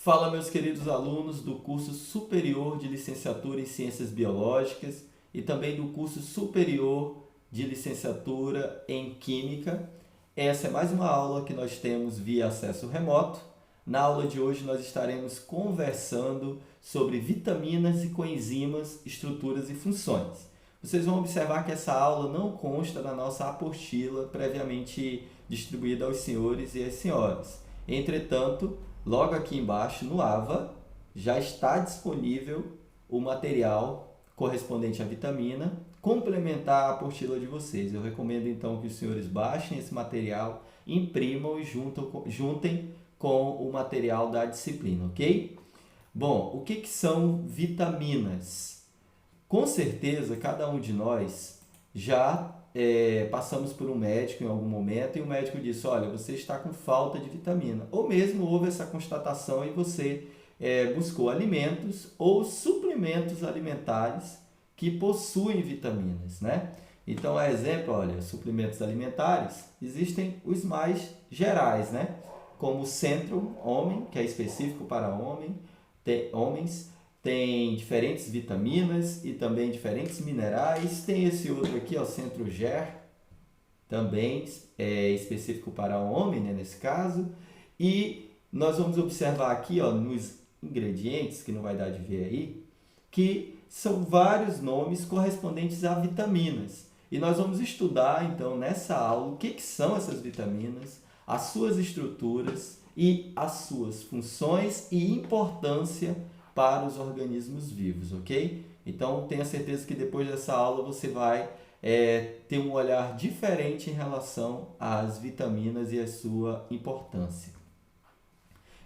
Fala, meus queridos alunos do curso superior de licenciatura em Ciências Biológicas e também do curso superior de licenciatura em Química. Essa é mais uma aula que nós temos via acesso remoto. Na aula de hoje nós estaremos conversando sobre vitaminas e coenzimas, estruturas e funções. Vocês vão observar que essa aula não consta na nossa apostila previamente distribuída aos senhores e às senhoras. Entretanto, logo aqui embaixo no AVA já está disponível o material correspondente à vitamina complementar a apostila de vocês. Eu recomendo então que os senhores baixem esse material, imprimam e juntem com o material da disciplina, ok? Bom, o que são vitaminas? Com certeza, cada um de nós já passamos por um médico em algum momento e o médico disse, olha, você está com falta de vitamina. Ou mesmo houve essa constatação e você buscou alimentos ou suplementos alimentares que possuem vitaminas, né? Então, a exemplo, olha, suplementos alimentares, existem os mais gerais, né? Como o Centrum Homem, que é específico para homens, tem diferentes vitaminas e também diferentes minerais. Tem esse outro aqui, ó, Centro Ger, também é específico para homem, né, nesse caso. E nós vamos observar aqui, ó, nos ingredientes, que não vai dar de ver aí, que são vários nomes correspondentes a vitaminas. E nós vamos estudar, então, nessa aula, o que são essas vitaminas, as suas estruturas e as suas funções e importância para os organismos vivos, ok? Então, tenha certeza que depois dessa aula você vai ter um olhar diferente em relação às vitaminas e a sua importância.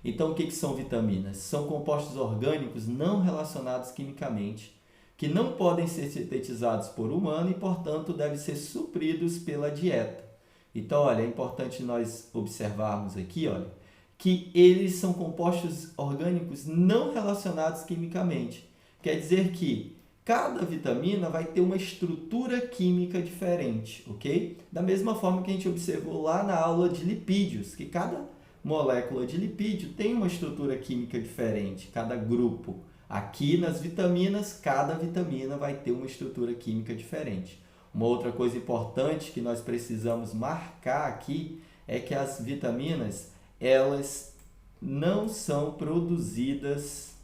Então, o que são vitaminas? São compostos orgânicos não relacionados quimicamente, que não podem ser sintetizados por humano e, portanto, devem ser supridos pela dieta. Então, olha, é importante nós observarmos aqui, olha, que eles são compostos orgânicos não relacionados quimicamente. Quer dizer que cada vitamina vai ter uma estrutura química diferente, ok? Da mesma forma que a gente observou lá na aula de lipídios, que cada molécula de lipídio tem uma estrutura química diferente, cada grupo. Aqui nas vitaminas, cada vitamina vai ter uma estrutura química diferente. Uma outra coisa importante que nós precisamos marcar aqui é que as vitaminas elas não são produzidas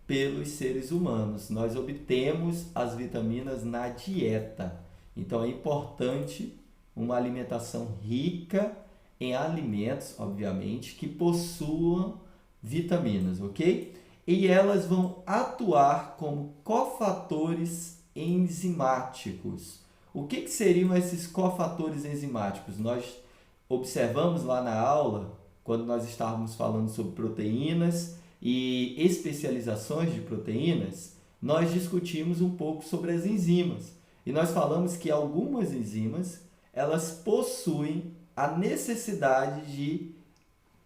pelos seres humanos. Nós obtemos as vitaminas na dieta. Então, é importante uma alimentação rica em alimentos, obviamente, que possuam vitaminas, ok? E elas vão atuar como cofatores enzimáticos. O que seriam esses cofatores enzimáticos? Nós observamos lá na aula, quando nós estávamos falando sobre proteínas e especializações de proteínas, nós discutimos um pouco sobre as enzimas. E nós falamos que algumas enzimas, elas possuem a necessidade de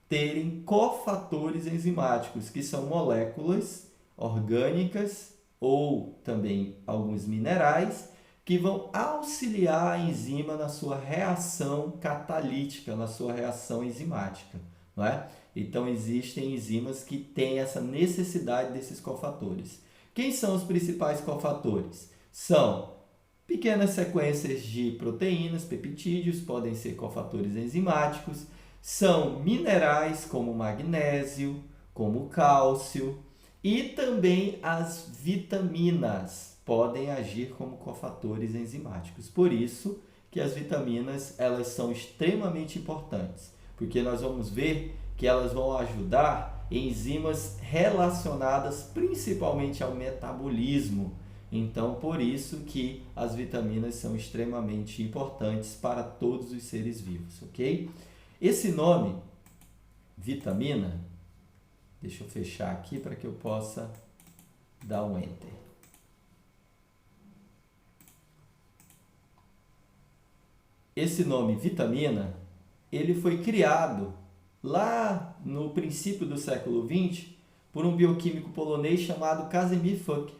terem cofatores enzimáticos, que são moléculas orgânicas ou também alguns minerais, que vão auxiliar a enzima na sua reação catalítica, na sua reação enzimática, não é? Então, existem enzimas que têm essa necessidade desses cofatores. Quem são os principais cofatores? São pequenas sequências de proteínas, peptídeos, podem ser cofatores enzimáticos, são minerais como magnésio, como cálcio e também as vitaminas podem agir como cofatores enzimáticos. Por isso que as vitaminas elas são extremamente importantes, porque nós vamos ver que elas vão ajudar enzimas relacionadas principalmente ao metabolismo. Então, por isso que as vitaminas são extremamente importantes para todos os seres vivos, ok? Esse nome, vitamina, deixa eu fechar aqui para que eu possa dar um Enter. Esse nome, vitamina, ele foi criado lá no princípio do século XX por um bioquímico polonês chamado Casimir Fuch.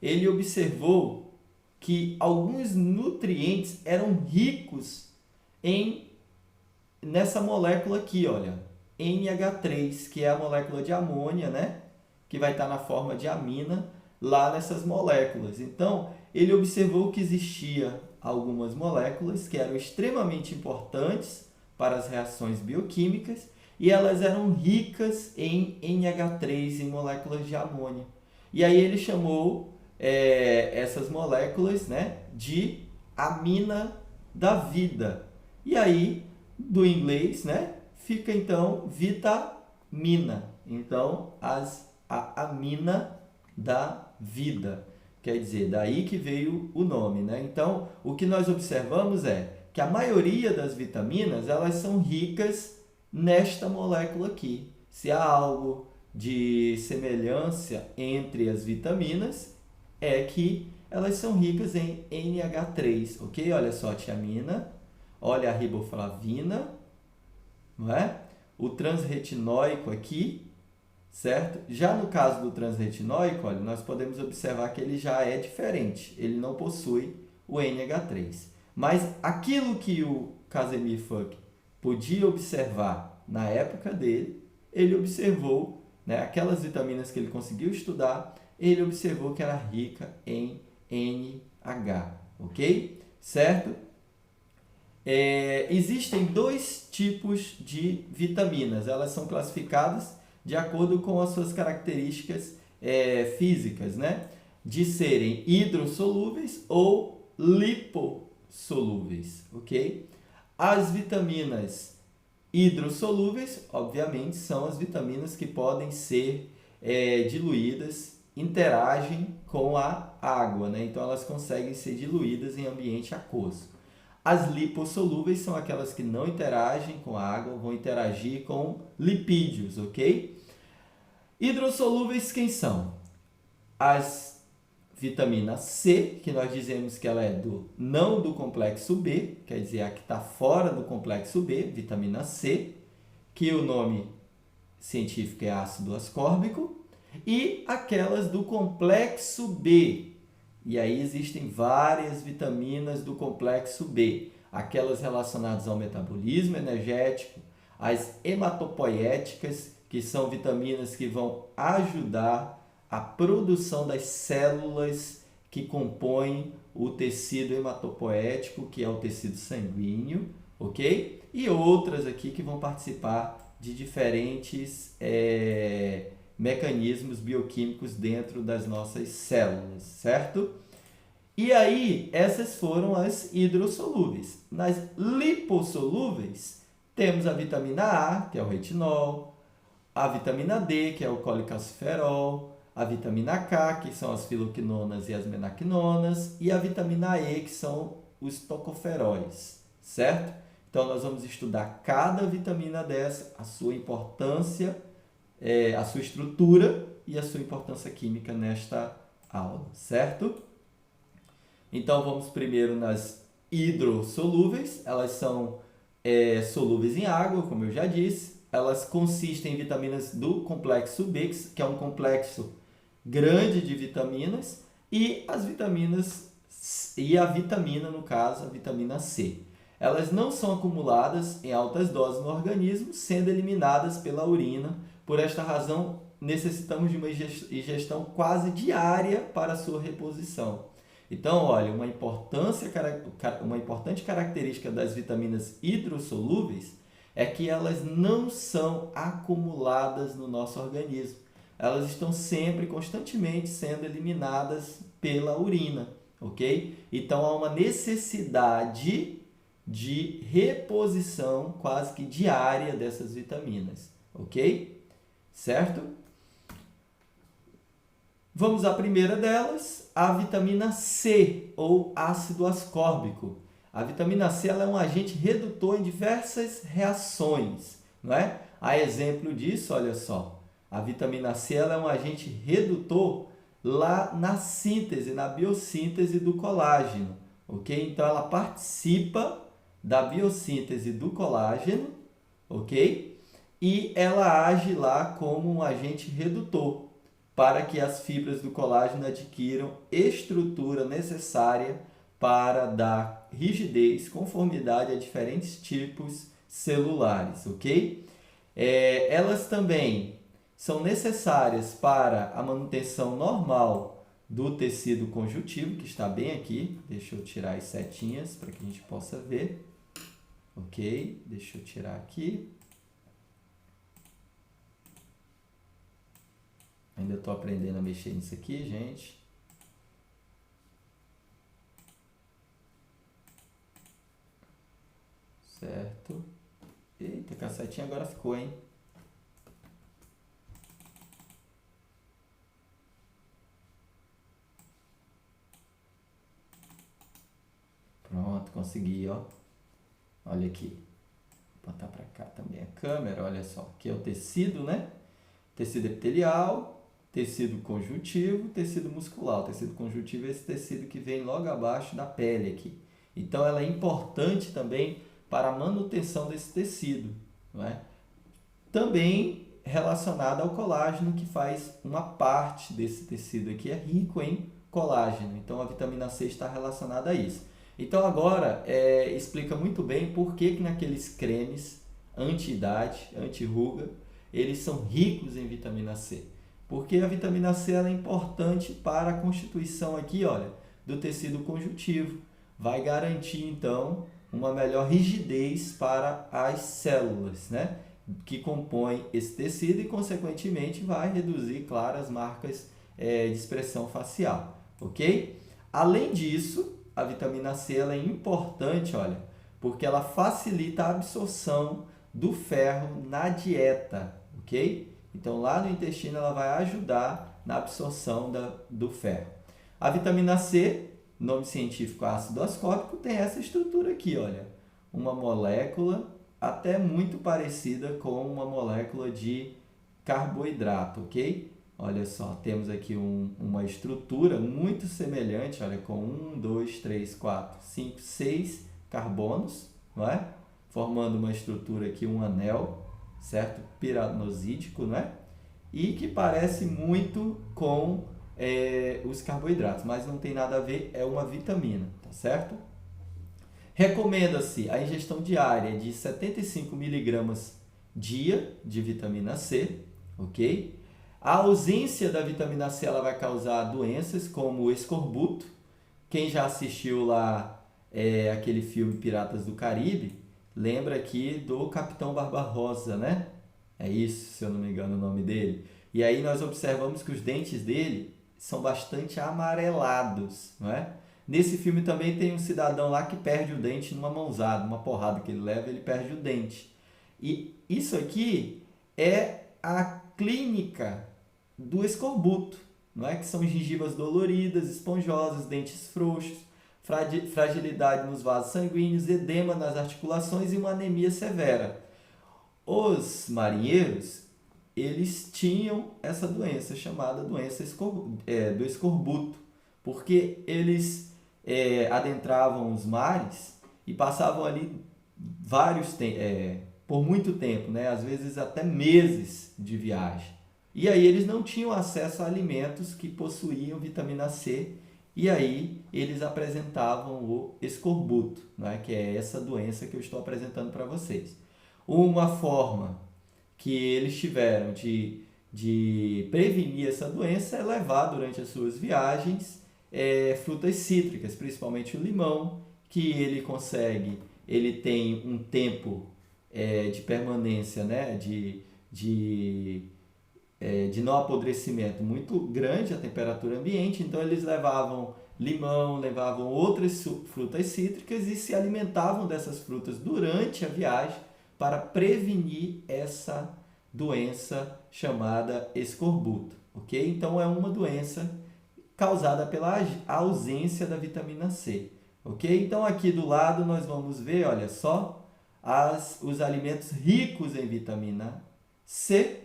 Ele observou que alguns nutrientes eram ricos nessa molécula aqui, olha, NH3, que é a molécula de amônia, né? Que vai estar na forma de amina lá nessas moléculas. Então, ele observou que existia algumas moléculas que eram extremamente importantes para as reações bioquímicas e elas eram ricas em NH3, em moléculas de amônia. E aí ele chamou essas moléculas, né, de amina da vida. E aí, do inglês, né, fica então vitamina. Então, a amina da vida. Quer dizer, daí que veio o nome, né? Então, o que nós observamos é que a maioria das vitaminas, elas são ricas nesta molécula aqui. Se há algo de semelhança entre as vitaminas, é que elas são ricas em NH3, ok? Olha só a tiamina, olha a riboflavina, não é? O transretinóico aqui, certo? Já no caso do transretinóico, olha, nós podemos observar que ele já é diferente, ele não possui o NH3. Mas aquilo que o Casimir Funk podia observar na época dele, ele observou, né, aquelas vitaminas que ele conseguiu estudar, ele observou que era rica em NH, ok? Certo? Existem dois tipos de vitaminas, elas são classificadas de acordo com as suas características físicas, né? De serem hidrossolúveis ou lipossolúveis, ok? As vitaminas hidrossolúveis, obviamente, são as vitaminas que podem ser diluídas, interagem com a água, né? Então elas conseguem ser diluídas em ambiente aquoso. As lipossolúveis são aquelas que não interagem com a água, vão interagir com lipídios, ok? Hidrossolúveis quem são? As vitamina C, que nós dizemos que ela é não do complexo B, quer dizer, a que está fora do complexo B, vitamina C, que o nome científico é ácido ascórbico, e aquelas do complexo B. E aí existem várias vitaminas do complexo B, aquelas relacionadas ao metabolismo energético, as hematopoéticas, que são vitaminas que vão ajudar a produção das células que compõem o tecido hematopoético, que é o tecido sanguíneo, ok? E outras aqui que vão participar de diferentes mecanismos bioquímicos dentro das nossas células, certo? E aí, essas foram as hidrossolúveis. Nas lipossolúveis, temos a vitamina A, que é o retinol, a vitamina D, que é o colicalciferol, a vitamina K, que são as filoquinonas e as menaquinonas, e a vitamina E, que são os tocoferóis, certo? Então, nós vamos estudar cada vitamina dessa, a sua importância, a sua estrutura e a sua importância química nesta aula, certo? Então, vamos primeiro nas hidrossolúveis. Elas são solúveis em água, como eu já disse. Elas consistem em vitaminas do complexo B, que é um complexo grande de vitaminas, e as vitaminas, e a vitamina, no caso, a vitamina C. Elas não são acumuladas em altas doses no organismo, sendo eliminadas pela urina. Por esta razão, necessitamos de uma ingestão quase diária para a sua reposição. Então, olha, uma importante característica das vitaminas hidrossolúveis é que elas não são acumuladas no nosso organismo. Elas estão sempre, constantemente sendo eliminadas pela urina, ok? Então, há uma necessidade de reposição quase que diária dessas vitaminas, ok? Certo? Vamos à primeira delas, a vitamina C, ou ácido ascórbico. A vitamina C ela é um agente redutor em diversas reações, não é? A exemplo disso, olha só, a vitamina C ela é um agente redutor lá na síntese, na biossíntese do colágeno, ok? Então, ela participa da biossíntese do colágeno, ok? E ela age lá como um agente redutor, para que as fibras do colágeno adquiram estrutura necessária para dar rigidez, conformidade a diferentes tipos celulares, ok? Elas também são necessárias para a manutenção normal do tecido conjuntivo, que está bem aqui. Deixa eu tirar as setinhas para que a gente possa ver. Ok, deixa eu tirar aqui. Ainda estou aprendendo a mexer nisso aqui, gente. Certo. Eita, que a setinha agora ficou, hein? Pronto, consegui, ó. Olha aqui. Vou botar para cá também a câmera, olha só. Aqui é o tecido, né? Tecido epitelial, tecido conjuntivo, tecido muscular. O tecido conjuntivo é esse tecido que vem logo abaixo da pele aqui. Então, ela é importante também para a manutenção desse tecido, não é? Também relacionada ao colágeno, que faz uma parte desse tecido aqui, é rico em colágeno. Então, a vitamina C está relacionada a isso. Então, agora, explica muito bem por que naqueles cremes anti-idade, anti-ruga, eles são ricos em vitamina C. Porque a vitamina C ela é importante para a constituição aqui, olha, do tecido conjuntivo. Vai garantir, então, uma melhor rigidez para as células, né, que compõem esse tecido e, consequentemente, vai reduzir, claro, as marcas de expressão facial, ok? Além disso, a vitamina C ela é importante, olha, porque ela facilita a absorção do ferro na dieta, ok? Então, lá no intestino, ela vai ajudar na absorção do ferro. A vitamina C, nome científico ácido ascórbico, tem essa estrutura aqui, olha. Uma molécula até muito parecida com uma molécula de carboidrato, ok? Olha só, temos aqui uma estrutura muito semelhante, olha, com 1, 2, 3, 4, 5, 6 carbonos, não é? Formando uma estrutura aqui, um anel, certo? Piranosídico, não é? E que parece muito com os carboidratos, mas não tem nada a ver, é uma vitamina, tá certo? Recomenda-se a ingestão diária de 75 miligramas dia de vitamina C, ok? A ausência da vitamina C ela vai causar doenças como o escorbuto. Quem já assistiu lá aquele filme Piratas do Caribe, lembra aqui do Capitão Barbarossa, né? É isso, se eu não me engano o nome dele. E aí nós observamos que os dentes dele são bastante amarelados, não é? Nesse filme também tem um cidadão lá que perde o dente numa mãozada, uma porrada que ele leva, ele perde o dente. E isso aqui é a clínica do escorbuto, não é? Que são gengivas doloridas, esponjosas, dentes frouxos, fragilidade nos vasos sanguíneos, edema nas articulações e uma anemia severa. Os marinheiros, eles tinham essa doença chamada doença do escorbuto, porque eles adentravam os mares e passavam ali por muito tempo, né? Às vezes até meses de viagem. E aí eles não tinham acesso a alimentos que possuíam vitamina C e aí eles apresentavam o escorbuto, né? Que é essa doença que eu estou apresentando para vocês. Uma forma que eles tiveram de prevenir essa doença é levar durante as suas viagens frutas cítricas, principalmente o limão, que ele tem um tempo de permanência, né, de não apodrecimento muito grande a temperatura ambiente, então eles levavam limão, levavam outras frutas cítricas e se alimentavam dessas frutas durante a viagem para prevenir essa doença chamada escorbuto, ok? Então é uma doença causada pela ausência da vitamina C, ok? Então aqui do lado nós vamos ver, olha só, os alimentos ricos em vitamina C.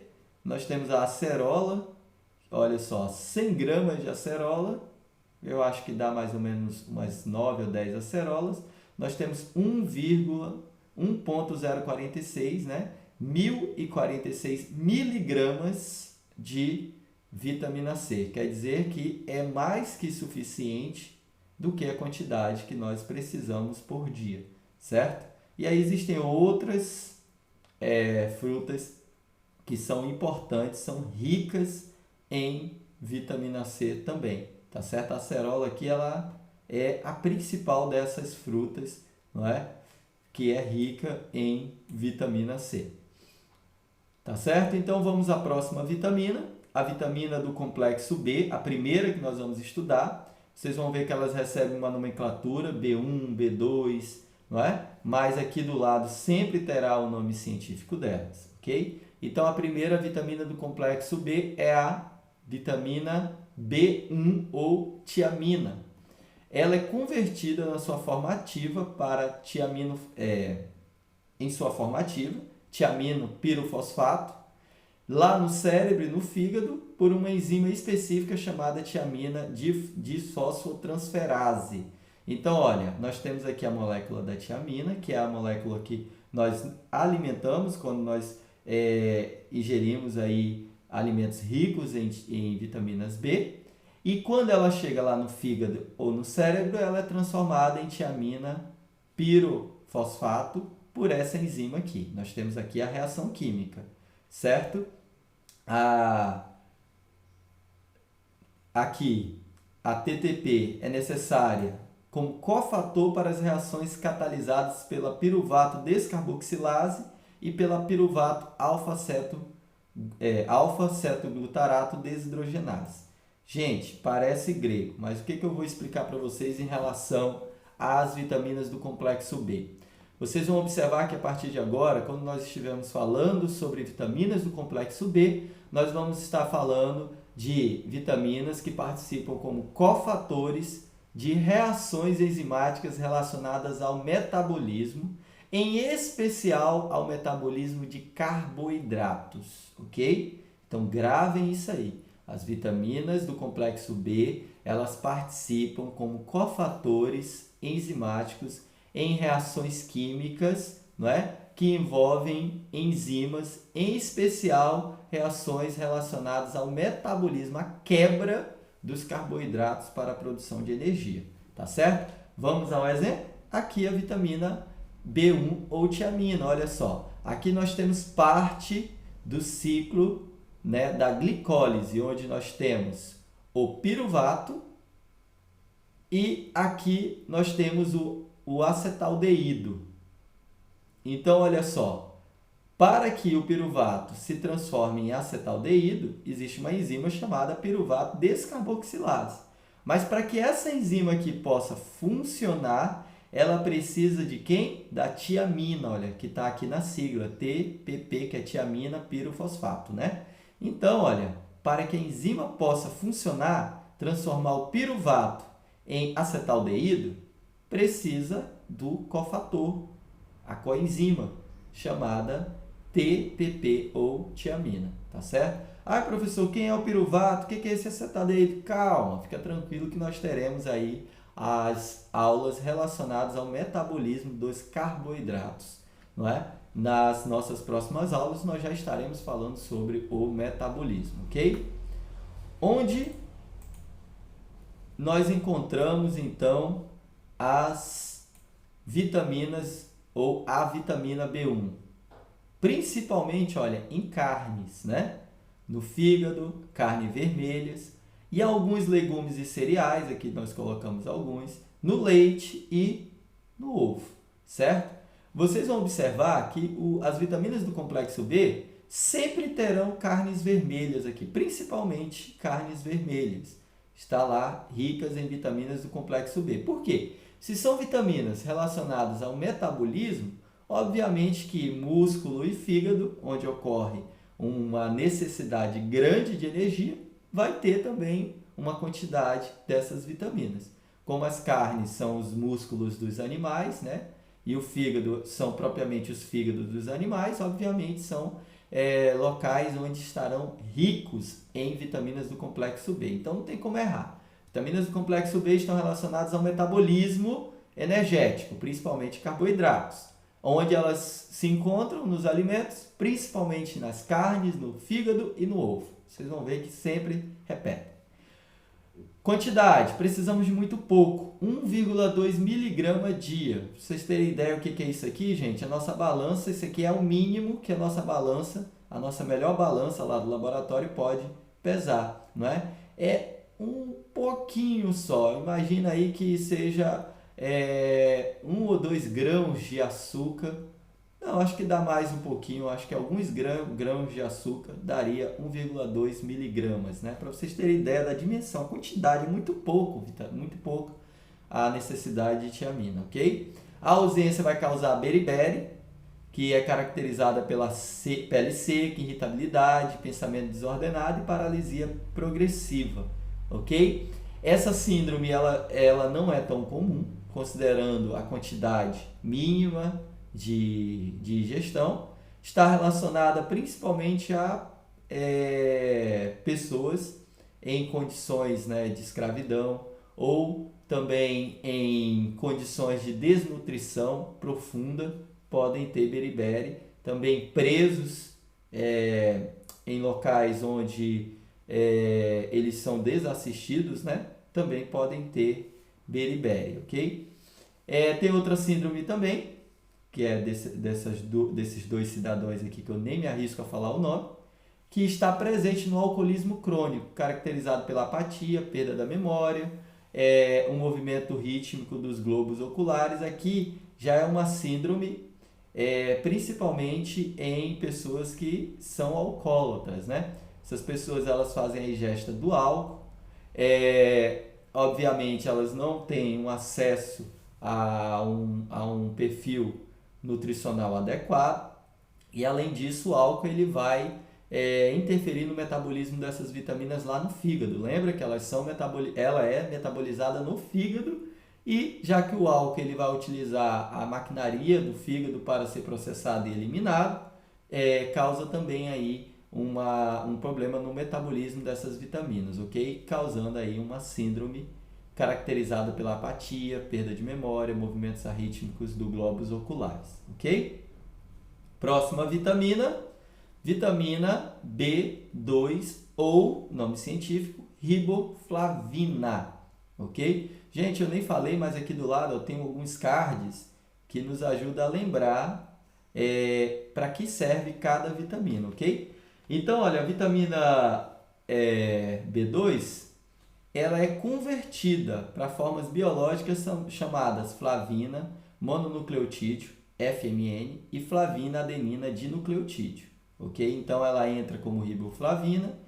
Nós temos a acerola, olha só, 100 gramas de acerola, eu acho que dá mais ou menos umas 9 ou 10 acerolas. Nós temos 1,046, né? 1046 miligramas de vitamina C. Quer dizer que é mais que suficiente do que a quantidade que nós precisamos por dia, certo? E aí existem outras frutas que são importantes, são ricas em vitamina C também, tá certo? A acerola aqui, ela é a principal dessas frutas, não é? Que é rica em vitamina C. Tá certo? Então vamos à próxima vitamina, a vitamina do complexo B, a primeira que nós vamos estudar. Vocês vão ver que elas recebem uma nomenclatura B1, B2, não é? Mas aqui do lado sempre terá o nome científico delas, ok? Então a primeira vitamina do complexo B é a vitamina B1 ou tiamina. Ela é convertida na sua forma ativa para tiamino, em sua forma ativa, tiamino pirofosfato, lá no cérebro e no fígado, por uma enzima específica chamada tiamina disfosfotransferase. Então, olha, nós temos aqui a molécula da tiamina, que é a molécula que nós alimentamos quando nós ingerimos aí alimentos ricos em vitaminas B. E quando ela chega lá no fígado ou no cérebro, ela é transformada em tiamina pirofosfato por essa enzima aqui. Nós temos aqui a reação química, certo? Aqui, a TTP é necessária como cofator para as reações catalisadas pela piruvato descarboxilase e pela piruvato alfa-cetoglutarato desidrogenase. Gente, parece grego, mas o que eu vou explicar para vocês em relação às vitaminas do complexo B? Vocês vão observar que a partir de agora, quando nós estivermos falando sobre vitaminas do complexo B, nós vamos estar falando de vitaminas que participam como cofatores de reações enzimáticas relacionadas ao metabolismo, em especial ao metabolismo de carboidratos, ok? Então gravem isso aí. As vitaminas do complexo B, elas participam como cofatores enzimáticos em reações químicas, não é? Que envolvem enzimas, em especial reações relacionadas ao metabolismo, a quebra dos carboidratos para a produção de energia, tá certo? Vamos ao exemplo? Aqui a vitamina B1 ou tiamina, olha só. Aqui nós temos parte do ciclo, né, da glicólise, onde nós temos o piruvato e aqui nós temos o acetaldeído. Então, olha só, para que o piruvato se transforme em acetaldeído, existe uma enzima chamada piruvato descarboxilase. Mas para que essa enzima aqui possa funcionar, ela precisa de quem? Da tiamina, olha, que está aqui na sigla, TPP, que é tiamina pirofosfato, né? Então, olha, para que a enzima possa funcionar, transformar o piruvato em acetaldeído, precisa do cofator, a coenzima, chamada TPP ou tiamina, tá certo? Ah, professor, quem é o piruvato? O que é esse acetaldeído? Calma, fica tranquilo que nós teremos aí as aulas relacionadas ao metabolismo dos carboidratos, não é? Nas nossas próximas aulas, nós já estaremos falando sobre o metabolismo, ok? Onde nós encontramos, então, as vitaminas ou a vitamina B1. Principalmente, olha, em carnes, né? No fígado, carnes vermelhas e alguns legumes e cereais, aqui nós colocamos alguns, no leite e no ovo, certo? Vocês vão observar que as vitaminas do complexo B sempre terão carnes vermelhas aqui, principalmente carnes vermelhas. Está lá ricas em vitaminas do complexo B. Por quê? Se são vitaminas relacionadas ao metabolismo, obviamente que músculo e fígado, onde ocorre uma necessidade grande de energia, vai ter também uma quantidade dessas vitaminas. Como as carnes são os músculos dos animais, né? E o fígado são propriamente os fígados dos animais, obviamente são locais onde estarão ricos em vitaminas do complexo B. Então não tem como errar. Vitaminas do complexo B estão relacionadas ao metabolismo energético, principalmente carboidratos, onde elas se encontram nos alimentos, principalmente nas carnes, no fígado e no ovo. Vocês vão ver que sempre repetem. Quantidade, precisamos de muito pouco, 1,2 miligrama dia. Pra vocês terem ideia o que é isso aqui, gente, a nossa balança, isso aqui é o mínimo que a nossa balança a nossa melhor balança lá do laboratório pode pesar, não é? É um pouquinho só, imagina aí que seja 1 ou 2 grãos de açúcar. Não, acho que dá mais um pouquinho, acho que alguns grãos de açúcar daria 1,2 miligramas, né? Para vocês terem ideia da dimensão, a quantidade, muito pouco a necessidade de tiamina, ok? A ausência vai causar beriberi, que é caracterizada pela pele seca, irritabilidade, pensamento desordenado e paralisia progressiva, ok? Essa síndrome ela não é tão comum, considerando a quantidade mínima de ingestão, está relacionada principalmente a pessoas em condições, né, de escravidão ou também em condições de desnutrição profunda, podem ter beriberi, também presos em locais onde eles são desassistidos, né, também podem ter beriberi, ok? Tem outra síndrome também, que é desses 2 cidadãos aqui, que eu nem me arrisco a falar o nome, que está presente no alcoolismo crônico, caracterizado pela apatia, perda da memória, um movimento rítmico dos globos oculares. Aqui já é uma síndrome, principalmente em pessoas que são alcoólatras, né? Essas pessoas elas fazem a ingesta do álcool, obviamente elas não têm um acesso a um perfil nutricional adequado e, além disso, o álcool ele vai interferir no metabolismo dessas vitaminas lá no fígado. Lembra que ela é metabolizada no fígado, e já que o álcool ele vai utilizar a maquinaria do fígado para ser processado e eliminado, causa também aí um problema no metabolismo dessas vitaminas, ok? Causando aí uma síndrome caracterizada pela apatia, perda de memória, movimentos arrítmicos dos globos oculares, ok? Próxima vitamina, vitamina B2 ou, nome científico, riboflavina, ok? Gente, eu nem falei, mas aqui do lado eu tenho alguns cards que nos ajudam a lembrar para que serve cada vitamina, ok? Então, olha, a vitamina B2, ela é convertida para formas biológicas chamadas flavina, mononucleotídeo, FMN, e flavina adenina dinucleotídeo, ok? Então ela entra como riboflavina,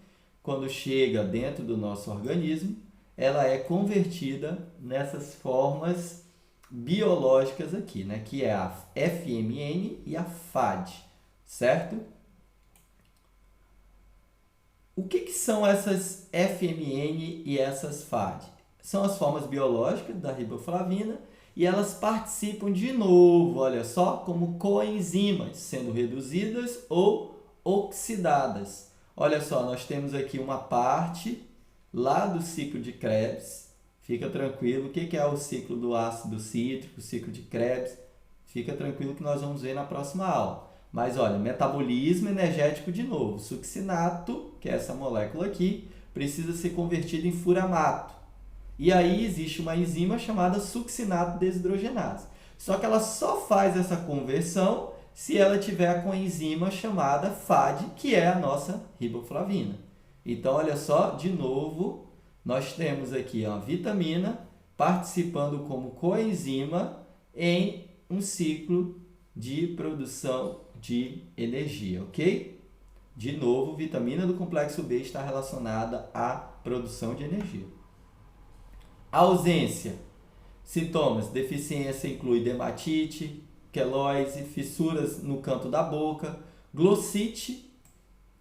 quando chega dentro do nosso organismo, ela é convertida nessas formas biológicas aqui, né? Que é a FMN e a FAD, certo? O que são essas FMN e essas FAD? São as formas biológicas da riboflavina e elas participam de novo, olha só, como coenzimas, sendo reduzidas ou oxidadas. Olha só, nós temos aqui uma parte lá do ciclo de Krebs. Fica tranquilo, o que é o ciclo do ácido cítrico, o ciclo de Krebs? Fica tranquilo que nós vamos ver na próxima aula. Mas olha, metabolismo energético de novo. Succinato, que é essa molécula aqui, precisa ser convertido em furamato. E aí existe uma enzima chamada succinato desidrogenase. Só que ela só faz essa conversão se ela tiver a coenzima chamada FAD, que é a nossa riboflavina. Então, olha só, de novo, nós temos aqui a vitamina participando como coenzima em um ciclo de produção de energia, ok? De novo, vitamina do complexo B está relacionada à produção de energia. Ausência. Sintomas. Deficiência inclui dermatite, queloise, fissuras no canto da boca, glossite.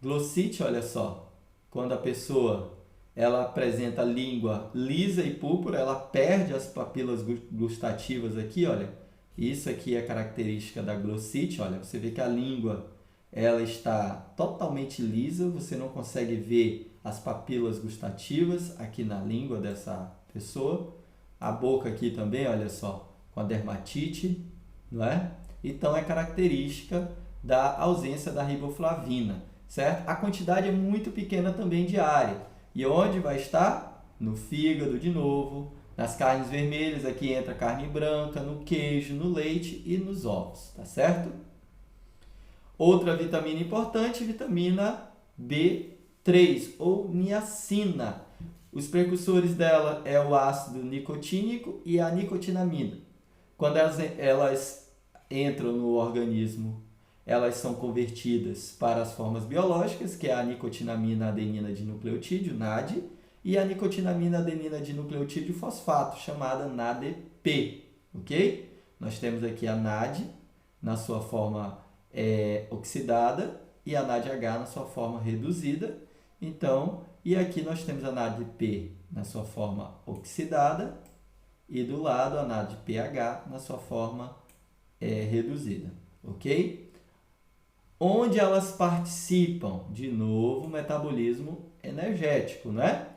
Glossite, olha só, quando a pessoa ela apresenta língua lisa e púrpura, ela perde as papilas gustativas aqui, olha. Isso aqui é característica da glossite, olha, você vê que a língua ela está totalmente lisa, você não consegue ver as papilas gustativas aqui na língua dessa pessoa. A boca aqui também, olha só, com a dermatite, não é? Então é característica da ausência da riboflavina, certo? A quantidade é muito pequena também diária. E onde vai estar? No fígado de novo, nas carnes vermelhas, aqui entra a carne branca, no queijo, no leite e nos ovos, tá certo? Outra vitamina importante, vitamina B3 ou niacina. Os precursores dela é o ácido nicotínico e a nicotinamida. Quando elas entram no organismo, elas são convertidas para as formas biológicas, que é a nicotinamina adenina dinucleotídeo, NAD, e a nicotinamina adenina dinucleotídeo fosfato, chamada NADP, ok? Nós temos aqui a NAD na sua forma oxidada e a NADH na sua forma reduzida. Então, e aqui nós temos a NADP na sua forma oxidada e do lado a NADPH na sua forma reduzida, ok? Onde elas participam? De novo, metabolismo energético, né?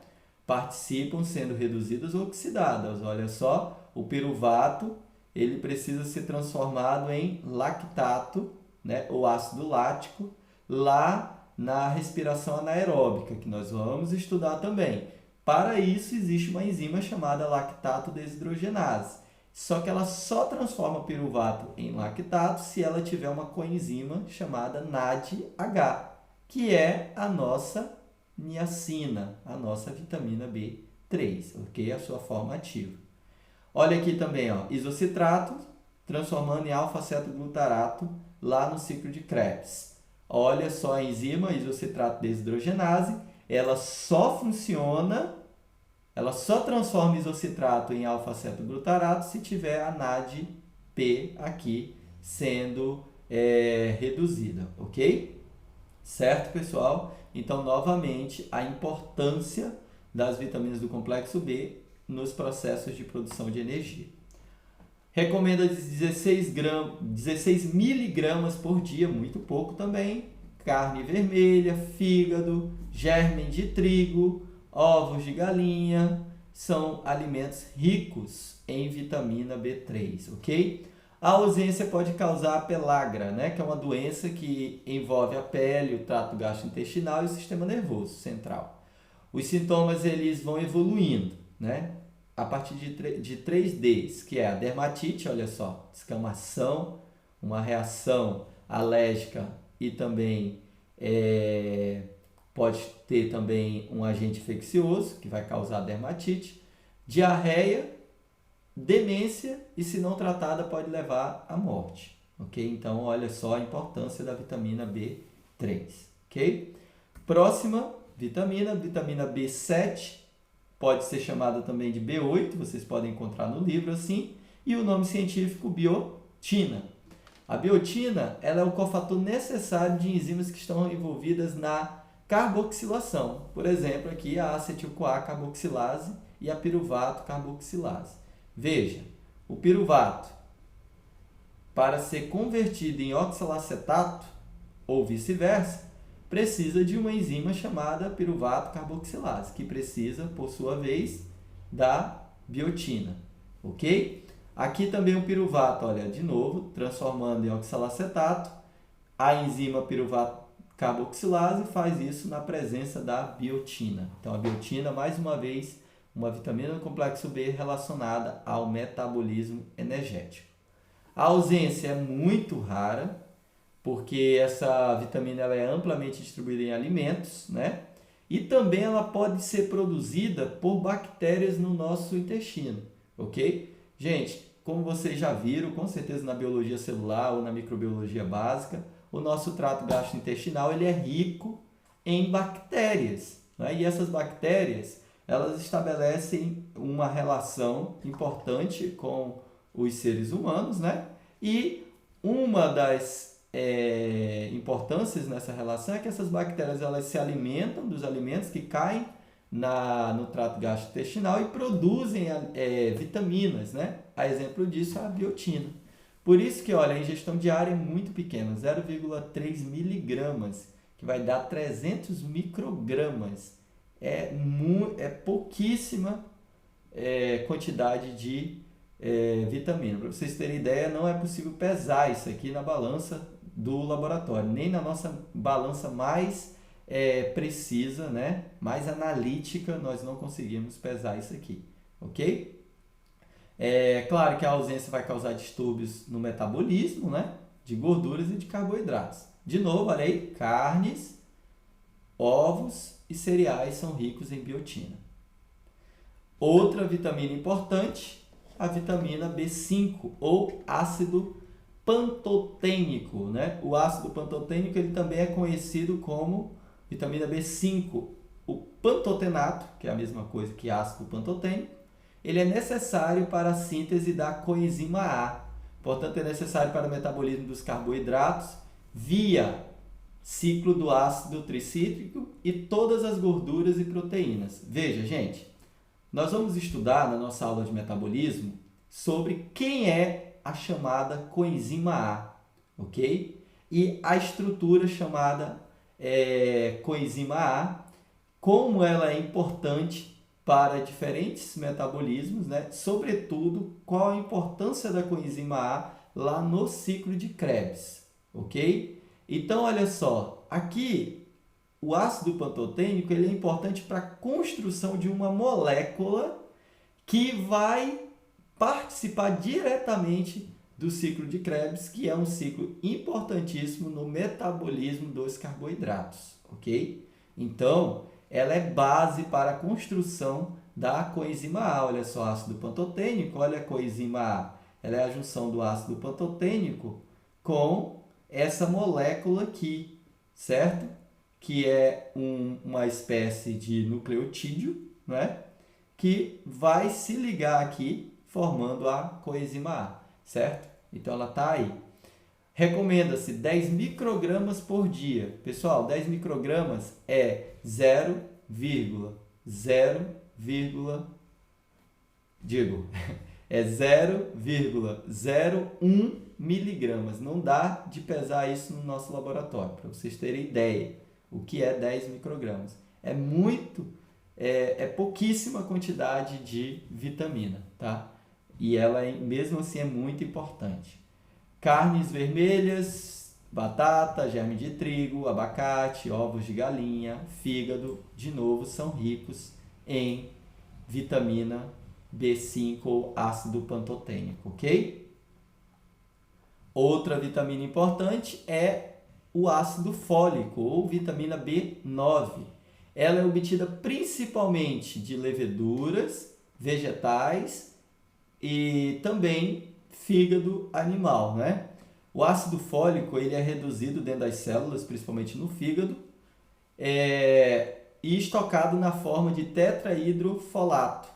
Participam sendo reduzidas ou oxidadas. Olha só, o piruvato, ele precisa ser transformado em lactato, né? Ou ácido lático, lá na respiração anaeróbica, que nós vamos estudar também. Para isso, existe uma enzima chamada lactato desidrogenase. Só que ela só transforma piruvato em lactato se ela tiver uma coenzima chamada NADH, que é a nossa niacina, a nossa vitamina B3, ok? A sua forma ativa. Olha aqui também, ó, isocitrato, transformando em alfa-cetoglutarato lá no ciclo de Krebs. Olha só a enzima isocitrato desidrogenase, ela só transforma isocitrato em alfa-cetoglutarato se tiver a NADP aqui sendo reduzida, ok? Certo, pessoal? Então, novamente, a importância das vitaminas do complexo B nos processos de produção de energia. Recomenda 16 miligramas por dia, muito pouco também. Carne vermelha, fígado, germe de trigo, ovos de galinha, são alimentos ricos em vitamina B3, ok? A ausência pode causar pelagra, né? Que é uma doença que envolve a pele, o trato gastrointestinal e o sistema nervoso central. Os sintomas eles vão evoluindo, né? A partir de 3Ds, que é a dermatite, olha só, descamação, uma reação alérgica e também pode ter também um agente infeccioso que vai causar dermatite, diarreia, demência e, se não tratada, pode levar à morte, ok? Então, olha só a importância da vitamina B3, ok? Próxima vitamina B7, pode ser chamada também de B8, vocês podem encontrar no livro assim, e o nome científico biotina. A biotina ela é o cofator necessário de enzimas que estão envolvidas na carboxilação. Por exemplo, aqui a acetil-CoA carboxilase e a piruvato carboxilase. Veja, o piruvato, para ser convertido em oxalacetato, ou vice-versa, precisa de uma enzima chamada piruvato carboxilase, que precisa, por sua vez, da biotina, ok? Aqui também o piruvato, olha, de novo, transformando em oxalacetato, a enzima piruvato carboxilase faz isso na presença da biotina. Então, a biotina, mais uma vez, uma vitamina do complexo B relacionada ao metabolismo energético. A ausência é muito rara, porque essa vitamina ela é amplamente distribuída em alimentos, né? E também ela pode ser produzida por bactérias no nosso intestino, ok? Gente, como vocês já viram, com certeza na biologia celular ou na microbiologia básica, o nosso trato gastrointestinal ele é rico em bactérias, né? E essas bactérias elas estabelecem uma relação importante com os seres humanos, né? E uma das importâncias nessa relação é que essas bactérias elas se alimentam dos alimentos que caem no trato gastrointestinal e produzem vitaminas, né? A exemplo disso é a biotina. Por isso que, olha, a ingestão diária é muito pequena, 0,3 miligramas, que vai dar 300 microgramas. É pouquíssima quantidade de vitamina. Para vocês terem ideia, não é possível pesar isso aqui na balança do laboratório, nem na nossa balança mais precisa, né? Mais analítica, nós não conseguimos pesar isso aqui, ok? É claro que a ausência vai causar distúrbios no metabolismo, né? De gorduras e de carboidratos, De novo, olha aí, carnes, ovos e cereais são ricos em biotina. Outra vitamina importante, a vitamina B5 ou ácido pantotênico, né? O ácido pantotênico ele também é conhecido como vitamina B5. O pantotenato, que é a mesma coisa que ácido pantotênico, ele é necessário para a síntese da coenzima A. Portanto, é necessário para o metabolismo dos carboidratos via ciclo do ácido tricítrico e todas as gorduras e proteínas. Veja, gente, nós vamos estudar na nossa aula de metabolismo sobre quem é a chamada coenzima A, ok? E a estrutura chamada coenzima A, como ela é importante para diferentes metabolismos, né? Sobretudo, qual a importância da coenzima A lá no ciclo de Krebs, ok? Então, olha só, aqui o ácido pantotênico ele é importante para a construção de uma molécula que vai participar diretamente do ciclo de Krebs, que é um ciclo importantíssimo no metabolismo dos carboidratos, ok? Então, ela é base para a construção da coenzima A. Olha só, ácido pantotênico, olha a coenzima A. Ela é a junção do ácido pantotênico com essa molécula aqui, certo? Que é uma espécie de nucleotídeo, né? Que vai se ligar aqui, formando a coenzima A, certo? Então, ela está aí. Recomenda-se 10 microgramas por dia. Pessoal, 10 microgramas é 0,01 miligramas. Não dá de pesar isso no nosso laboratório, para vocês terem ideia o que é 10 microgramas. É pouquíssima quantidade de vitamina, tá? E ela, mesmo assim, é muito importante. Carnes vermelhas, batata, germe de trigo, abacate, ovos de galinha, fígado, de novo, são ricos em vitamina B5 ou ácido pantotênico, ok? Outra vitamina importante é o ácido fólico ou vitamina B9. Ela é obtida principalmente de leveduras, vegetais e também fígado animal, né? O ácido fólico ele é reduzido dentro das células, principalmente no fígado, e estocado na forma de tetrahidrofolato.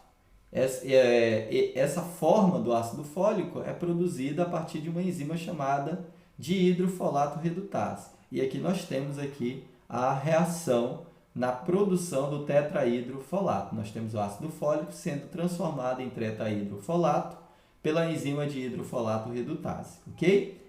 Essa forma do ácido fólico é produzida a partir de uma enzima chamada dihidrofolato redutase. E aqui nós temos aqui a reação na produção do tetrahidrofolato. Nós temos o ácido fólico sendo transformado em tetrahidrofolato pela enzima dihidrofolato redutase, ok?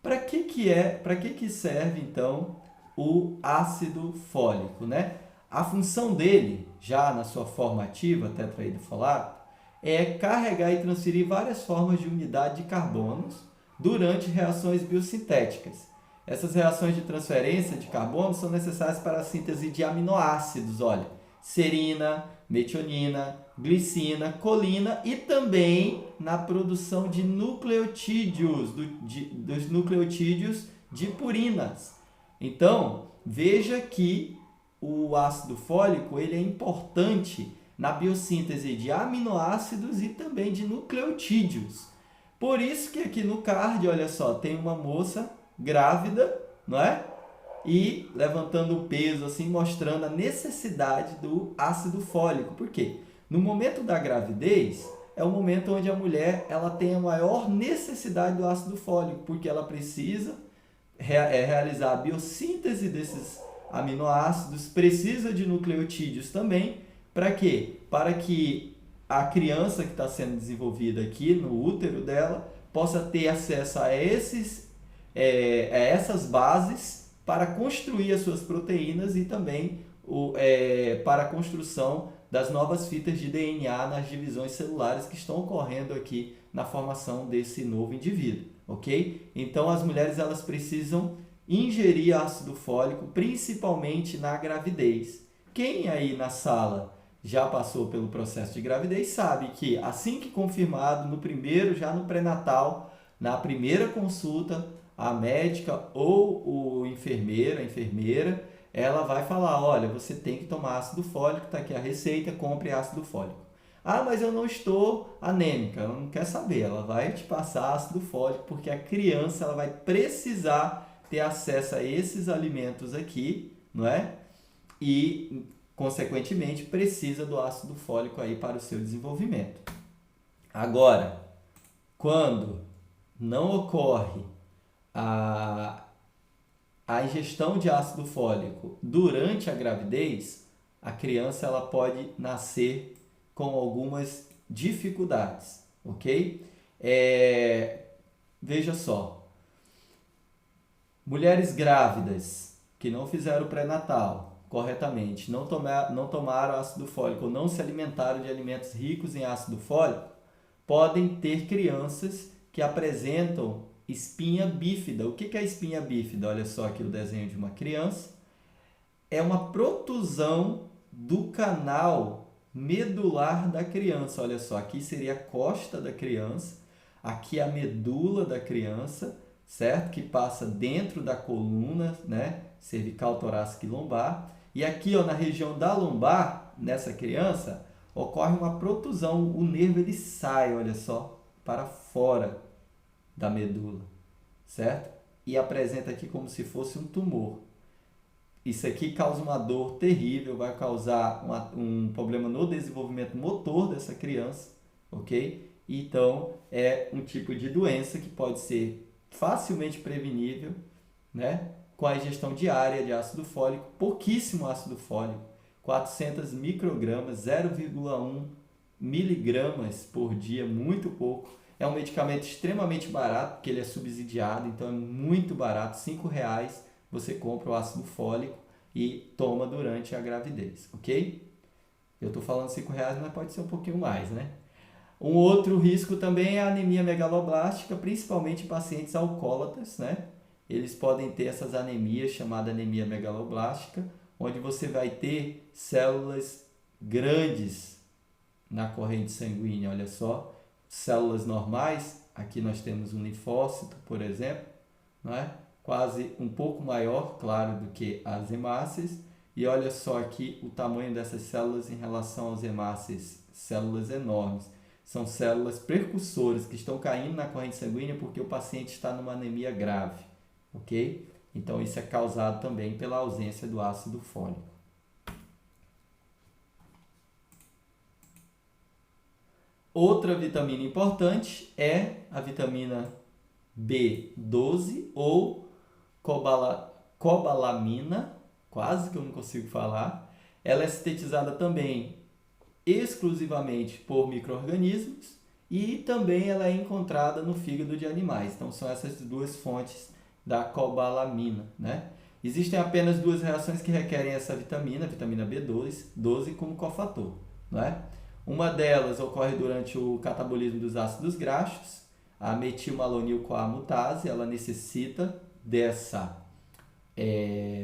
Para que serve então o ácido fólico, né? A função dele, já na sua forma ativa, tetrahidrofolato, é carregar e transferir várias formas de unidade de carbonos durante reações biosintéticas. Essas reações de transferência de carbono são necessárias para a síntese de aminoácidos, olha, serina, metionina, glicina, colina e também na produção de nucleotídeos, dos nucleotídeos de purinas. Então, veja que o ácido fólico ele é importante na biossíntese de aminoácidos e também de nucleotídeos. Por isso que aqui no card, olha só, tem uma moça grávida, não é? E levantando o peso, assim, mostrando a necessidade do ácido fólico. Por quê? No momento da gravidez, é o momento onde a mulher ela tem a maior necessidade do ácido fólico, porque ela precisa realizar a biossíntese desses aminoácidos, precisa de nucleotídeos também. Para quê? Para que a criança que está sendo desenvolvida aqui no útero dela possa ter acesso a essas bases para construir as suas proteínas e também para a construção das novas fitas de DNA nas divisões celulares que estão ocorrendo aqui na formação desse novo indivíduo, ok? Então, as mulheres elas precisam ingerir ácido fólico, principalmente na gravidez. Quem aí na sala já passou pelo processo de gravidez sabe que assim que confirmado, já no pré-natal, na primeira consulta, a médica ou o enfermeiro, a enfermeira, ela vai falar, olha, você tem que tomar ácido fólico, está aqui a receita, compre ácido fólico. Ah, mas eu não estou anêmica, ela não quer saber, ela vai te passar ácido fólico, porque a criança ela vai precisar ter acesso a esses alimentos aqui, não é? E, consequentemente, precisa do ácido fólico aí para o seu desenvolvimento. Agora, quando não ocorre a ingestão de ácido fólico durante a gravidez, a criança ela pode nascer com algumas dificuldades, ok? Veja só, mulheres grávidas que não fizeram o pré-natal corretamente, não tomaram ácido fólico ou não se alimentaram de alimentos ricos em ácido fólico, podem ter crianças que apresentam espinha bífida. O que é espinha bífida? Olha só aqui o desenho de uma criança. É uma protusão do canal medular da criança. Olha só, aqui seria a costa da criança, aqui a medula da criança, certo? Que passa dentro da coluna, né? Cervical, torácica e lombar. E aqui, ó, na região da lombar, nessa criança, ocorre uma protusão. O nervo ele sai, olha só, para fora da medula, certo? E apresenta aqui como se fosse um tumor. Isso aqui causa uma dor terrível, vai causar um problema no desenvolvimento motor dessa criança, ok? Então, é um tipo de doença que pode ser facilmente prevenível, né? Com a ingestão diária de ácido fólico, pouquíssimo ácido fólico, 400 microgramas, 0,1 miligramas por dia, muito pouco. É um medicamento extremamente barato, porque ele é subsidiado, então é muito barato, R$5 você compra o ácido fólico e toma durante a gravidez, ok? Eu estou falando R$5, mas pode ser um pouquinho mais, né? Um outro risco também é a anemia megaloblástica, principalmente em pacientes alcoólatras, né? Eles podem ter essas anemias, chamada anemia megaloblástica, onde você vai ter células grandes na corrente sanguínea, olha só. Células normais, aqui nós temos um linfócito, por exemplo, não é? Quase um pouco maior, claro, do que as hemácias. E olha só aqui o tamanho dessas células em relação aos hemácias, células enormes. São células precursoras que estão caindo na corrente sanguínea porque o paciente está numa anemia grave, ok? Então isso é causado também pela ausência do ácido fólico. Outra vitamina importante é a vitamina B12 ou cobalamina, quase que eu não consigo falar. Ela é sintetizada também exclusivamente por micro-organismos e também ela é encontrada no fígado de animais. Então são essas duas fontes da cobalamina, né? Existem apenas duas reações que requerem essa vitamina, a vitamina B12 como cofator, não é? Uma delas ocorre durante o catabolismo dos ácidos graxos, a metilmalonil-CoA mutase, ela necessita dessa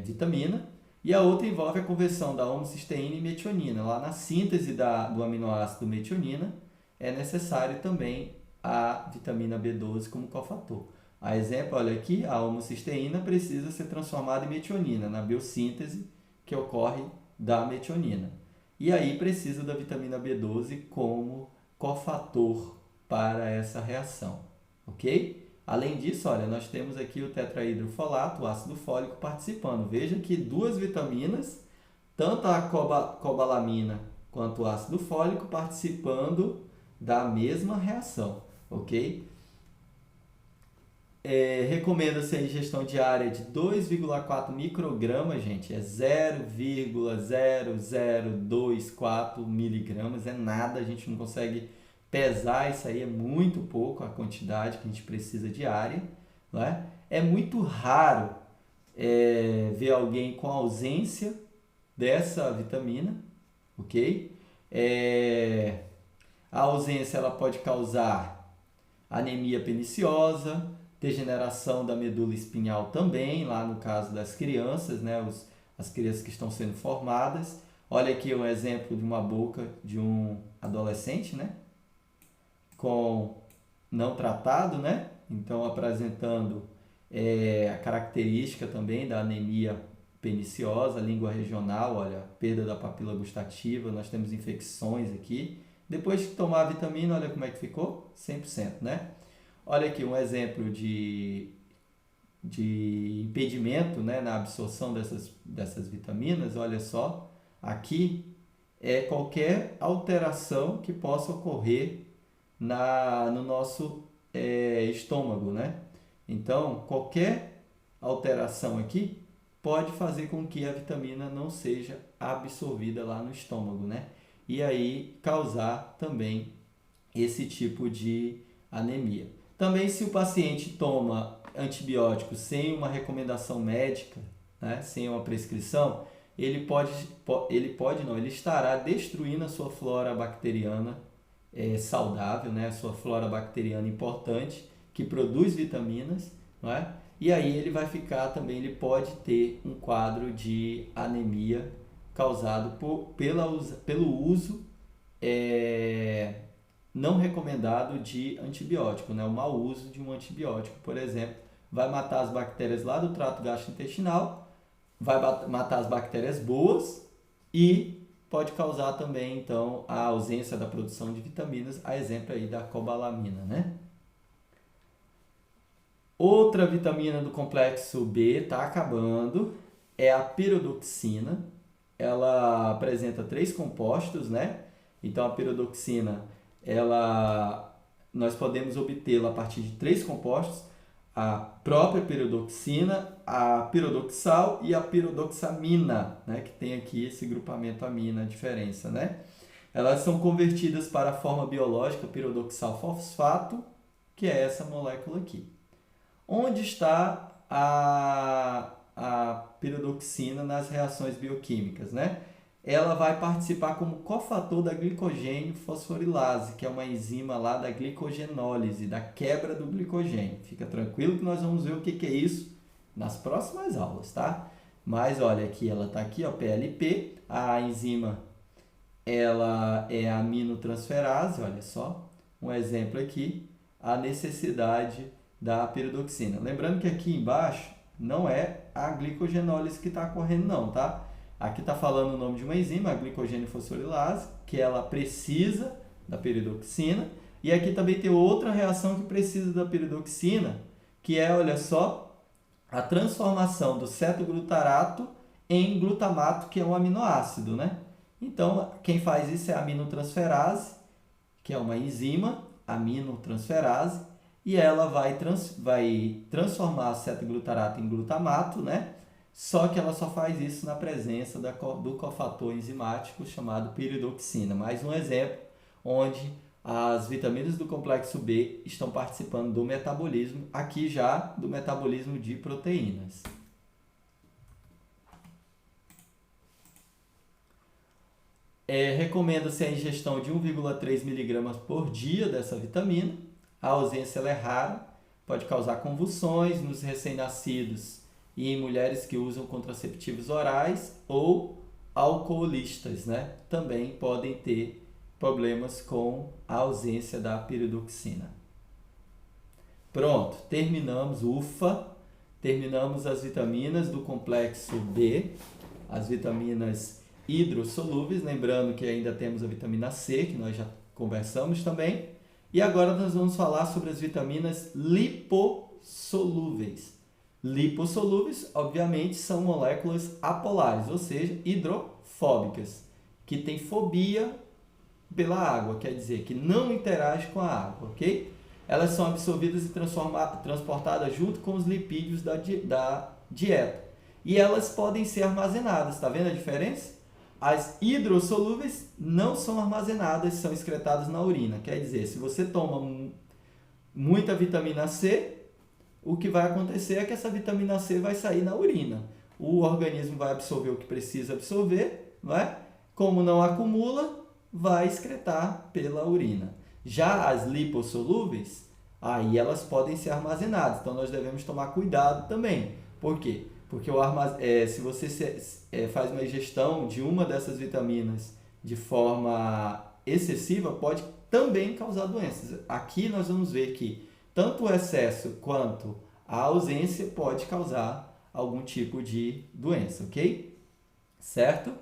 vitamina, e a outra envolve a conversão da homocisteína em metionina. Lá na síntese do aminoácido metionina, é necessário também a vitamina B12 como cofator. A exemplo, olha aqui, a homocisteína precisa ser transformada em metionina na biossíntese que ocorre da metionina. E aí precisa da vitamina B12 como cofator para essa reação, ok? Além disso, olha, nós temos aqui o tetrahidrofolato, o ácido fólico participando. Veja que duas vitaminas, tanto a cobalamina quanto o ácido fólico participando da mesma reação, ok? Recomenda-se a ingestão diária de 2,4 microgramas, gente, é 0,0024 miligramas, é nada, a gente não consegue pesar isso aí, é muito pouco a quantidade que a gente precisa diária, não é? É muito raro ver alguém com ausência dessa vitamina, ok? A ausência ela pode causar anemia perniciosa, degeneração da medula espinhal também, lá no caso das crianças, né? As crianças que estão sendo formadas. Olha aqui um exemplo de uma boca de um adolescente, né? Com não tratado, né? Então apresentando a característica também da anemia perniciosa, língua regional, olha, perda da papila gustativa, nós temos infecções aqui. Depois de tomar a vitamina, olha como é que ficou, 100%, né? Olha aqui um exemplo de impedimento, né, na absorção dessas vitaminas, olha só, aqui é qualquer alteração que possa ocorrer no nosso estômago, né? Então, qualquer alteração aqui pode fazer com que a vitamina não seja absorvida lá no estômago, né? E aí causar também esse tipo de anemia. Também se o paciente toma antibióticos sem uma recomendação médica, né, sem uma prescrição, ele estará destruindo a sua flora bacteriana saudável, né, a sua flora bacteriana importante, que produz vitaminas, não é? E aí ele vai ficar também, ele pode ter um quadro de anemia causado pelo uso não recomendado de antibiótico, né? O mau uso de um antibiótico, por exemplo, vai matar as bactérias lá do trato gastrointestinal, vai matar as bactérias boas e pode causar também, então, a ausência da produção de vitaminas, a exemplo aí da cobalamina, né? Outra vitamina do complexo B está acabando, é a piridoxina. Ela apresenta 3 compostos, né? Então, a piridoxina, nós podemos obtê-la a partir de 3 compostos, a própria piridoxina, a piridoxal e a piridoxamina, né? Que tem aqui esse grupamento amina, a diferença, né? Elas são convertidas para a forma biológica piridoxal fosfato, que é essa molécula aqui. Onde está a piridoxina nas reações bioquímicas, né? Ela vai participar como cofator da glicogênio fosforilase, que é uma enzima lá da glicogenólise, da quebra do glicogênio. Fica tranquilo que nós vamos ver o que é isso nas próximas aulas, tá? Mas olha aqui, ela está aqui, ó, PLP, a enzima, ela é a aminotransferase, olha só, um exemplo aqui, a necessidade da piridoxina. Lembrando que aqui embaixo não é a glicogenólise que está ocorrendo não, tá? Aqui está falando o nome de uma enzima, a glicogênio fosforilase, que ela precisa da piridoxina. E aqui também tem outra reação que precisa da piridoxina, que é, olha só, a transformação do cetoglutarato em glutamato, que é um aminoácido, né? Então, quem faz isso é a aminotransferase, que é uma enzima, aminotransferase, e ela vai transformar cetoglutarato em glutamato, né? Só que ela só faz isso na presença do cofator enzimático chamado piridoxina. Mais um exemplo onde as vitaminas do complexo B estão participando do metabolismo, aqui já do metabolismo de proteínas. Recomenda-se a ingestão de 1,3 mg por dia dessa vitamina. A ausência ela é rara, pode causar convulsões nos recém-nascidos e em mulheres que usam contraceptivos orais ou alcoolistas, né? Também podem ter problemas com a ausência da piridoxina. Pronto, terminamos, ufa, terminamos as vitaminas do complexo B, as vitaminas hidrossolúveis, lembrando que ainda temos a vitamina C, que nós já conversamos também. E agora nós vamos falar sobre as vitaminas lipossolúveis. Lipossolúveis, obviamente, são moléculas apolares, ou seja, hidrofóbicas, que têm fobia pela água, quer dizer, que não interagem com a água, ok? Elas são absorvidas e transportadas junto com os lipídios da dieta. E elas podem ser armazenadas, está vendo a diferença? As hidrossolúveis não são armazenadas, são excretadas na urina. Quer dizer, se você toma muita vitamina C, o que vai acontecer é que essa vitamina C vai sair na urina. O organismo vai absorver o que precisa absorver, não é? Como não acumula, vai excretar pela urina. Já as lipossolúveis, aí elas podem ser armazenadas. Então, nós devemos tomar cuidado também. Por quê? Porque se você faz uma ingestão de uma dessas vitaminas de forma excessiva, pode também causar doenças. Aqui nós vamos ver que tanto o excesso quanto a ausência pode causar algum tipo de doença, ok? Certo?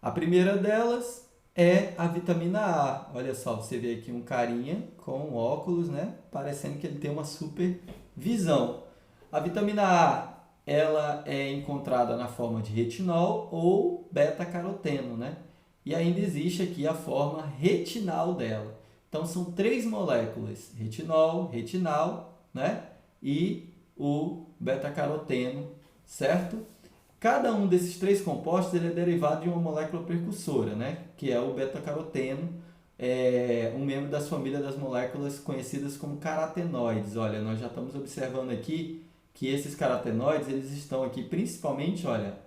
A primeira delas é a vitamina A. Olha só, você vê aqui um carinha com óculos, né? Parecendo que ele tem uma super visão. A vitamina A, ela é encontrada na forma de retinol ou beta-caroteno, né? E ainda existe aqui a forma retinal dela. Então, são 3 moléculas, retinol, retinal, né? E o beta-caroteno, certo? Cada um desses 3 compostos ele é derivado de uma molécula precursora, né? Que é o beta-caroteno, um membro das famílias das moléculas conhecidas como carotenoides. Olha, nós já estamos observando aqui que esses carotenoides eles estão aqui principalmente, olha,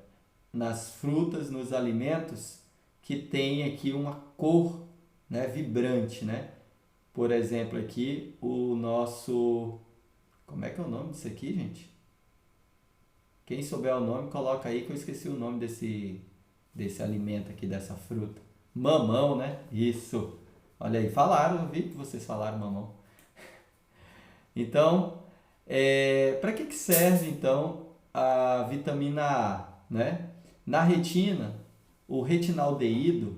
nas frutas, nos alimentos que tem aqui uma cor, né, vibrante, né? Por exemplo, aqui o nosso... Como é que é o nome disso aqui, gente? Quem souber o nome, coloca aí que eu esqueci o nome desse alimento aqui, dessa fruta. Mamão, né? Isso. Olha aí, falaram, eu vi que vocês falaram mamão. Então, para que serve então a vitamina A, né? Na retina, o retinaldeído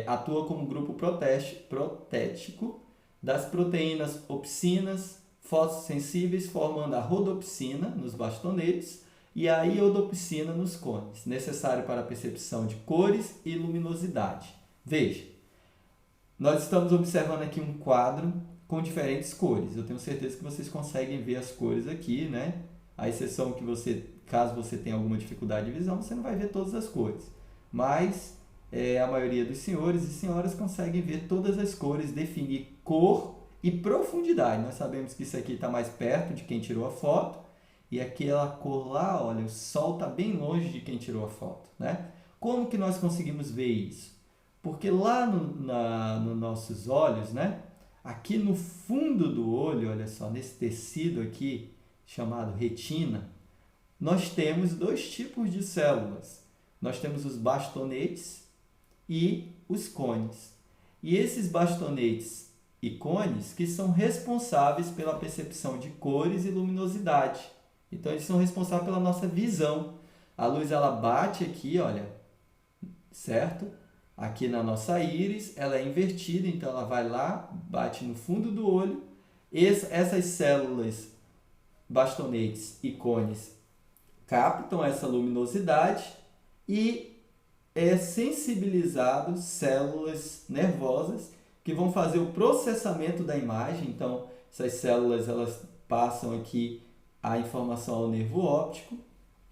atua como grupo protético das proteínas opsinas fotossensíveis, formando a rodopsina nos bastonetes e a iodopsina nos cones, necessário para a percepção de cores e luminosidade. Veja, nós estamos observando aqui um quadro com diferentes cores. Eu tenho certeza que vocês conseguem ver as cores aqui, né? A exceção que caso você tenha alguma dificuldade de visão, você não vai ver todas as cores. Mas a maioria dos senhores e senhoras conseguem ver todas as cores, definir cor e profundidade. Nós sabemos que isso aqui está mais perto de quem tirou a foto e aquela cor lá, olha, o sol está bem longe de quem tirou a foto, né? Como que nós conseguimos ver isso? Porque lá nos nossos olhos, né? Aqui no fundo do olho, olha só, nesse tecido aqui chamado retina, nós temos 2 tipos de células. Nós temos os bastonetes e os cones. E esses bastonetes e cones que são responsáveis pela percepção de cores e luminosidade. Então, eles são responsáveis pela nossa visão. A luz ela bate aqui, olha, certo? Aqui na nossa íris, ela é invertida, então ela vai lá, bate no fundo do olho. Essas células, bastonetes e cones, captam essa luminosidade e é sensibilizado células nervosas que vão fazer o processamento da imagem. Então, essas células elas passam aqui a informação ao nervo óptico,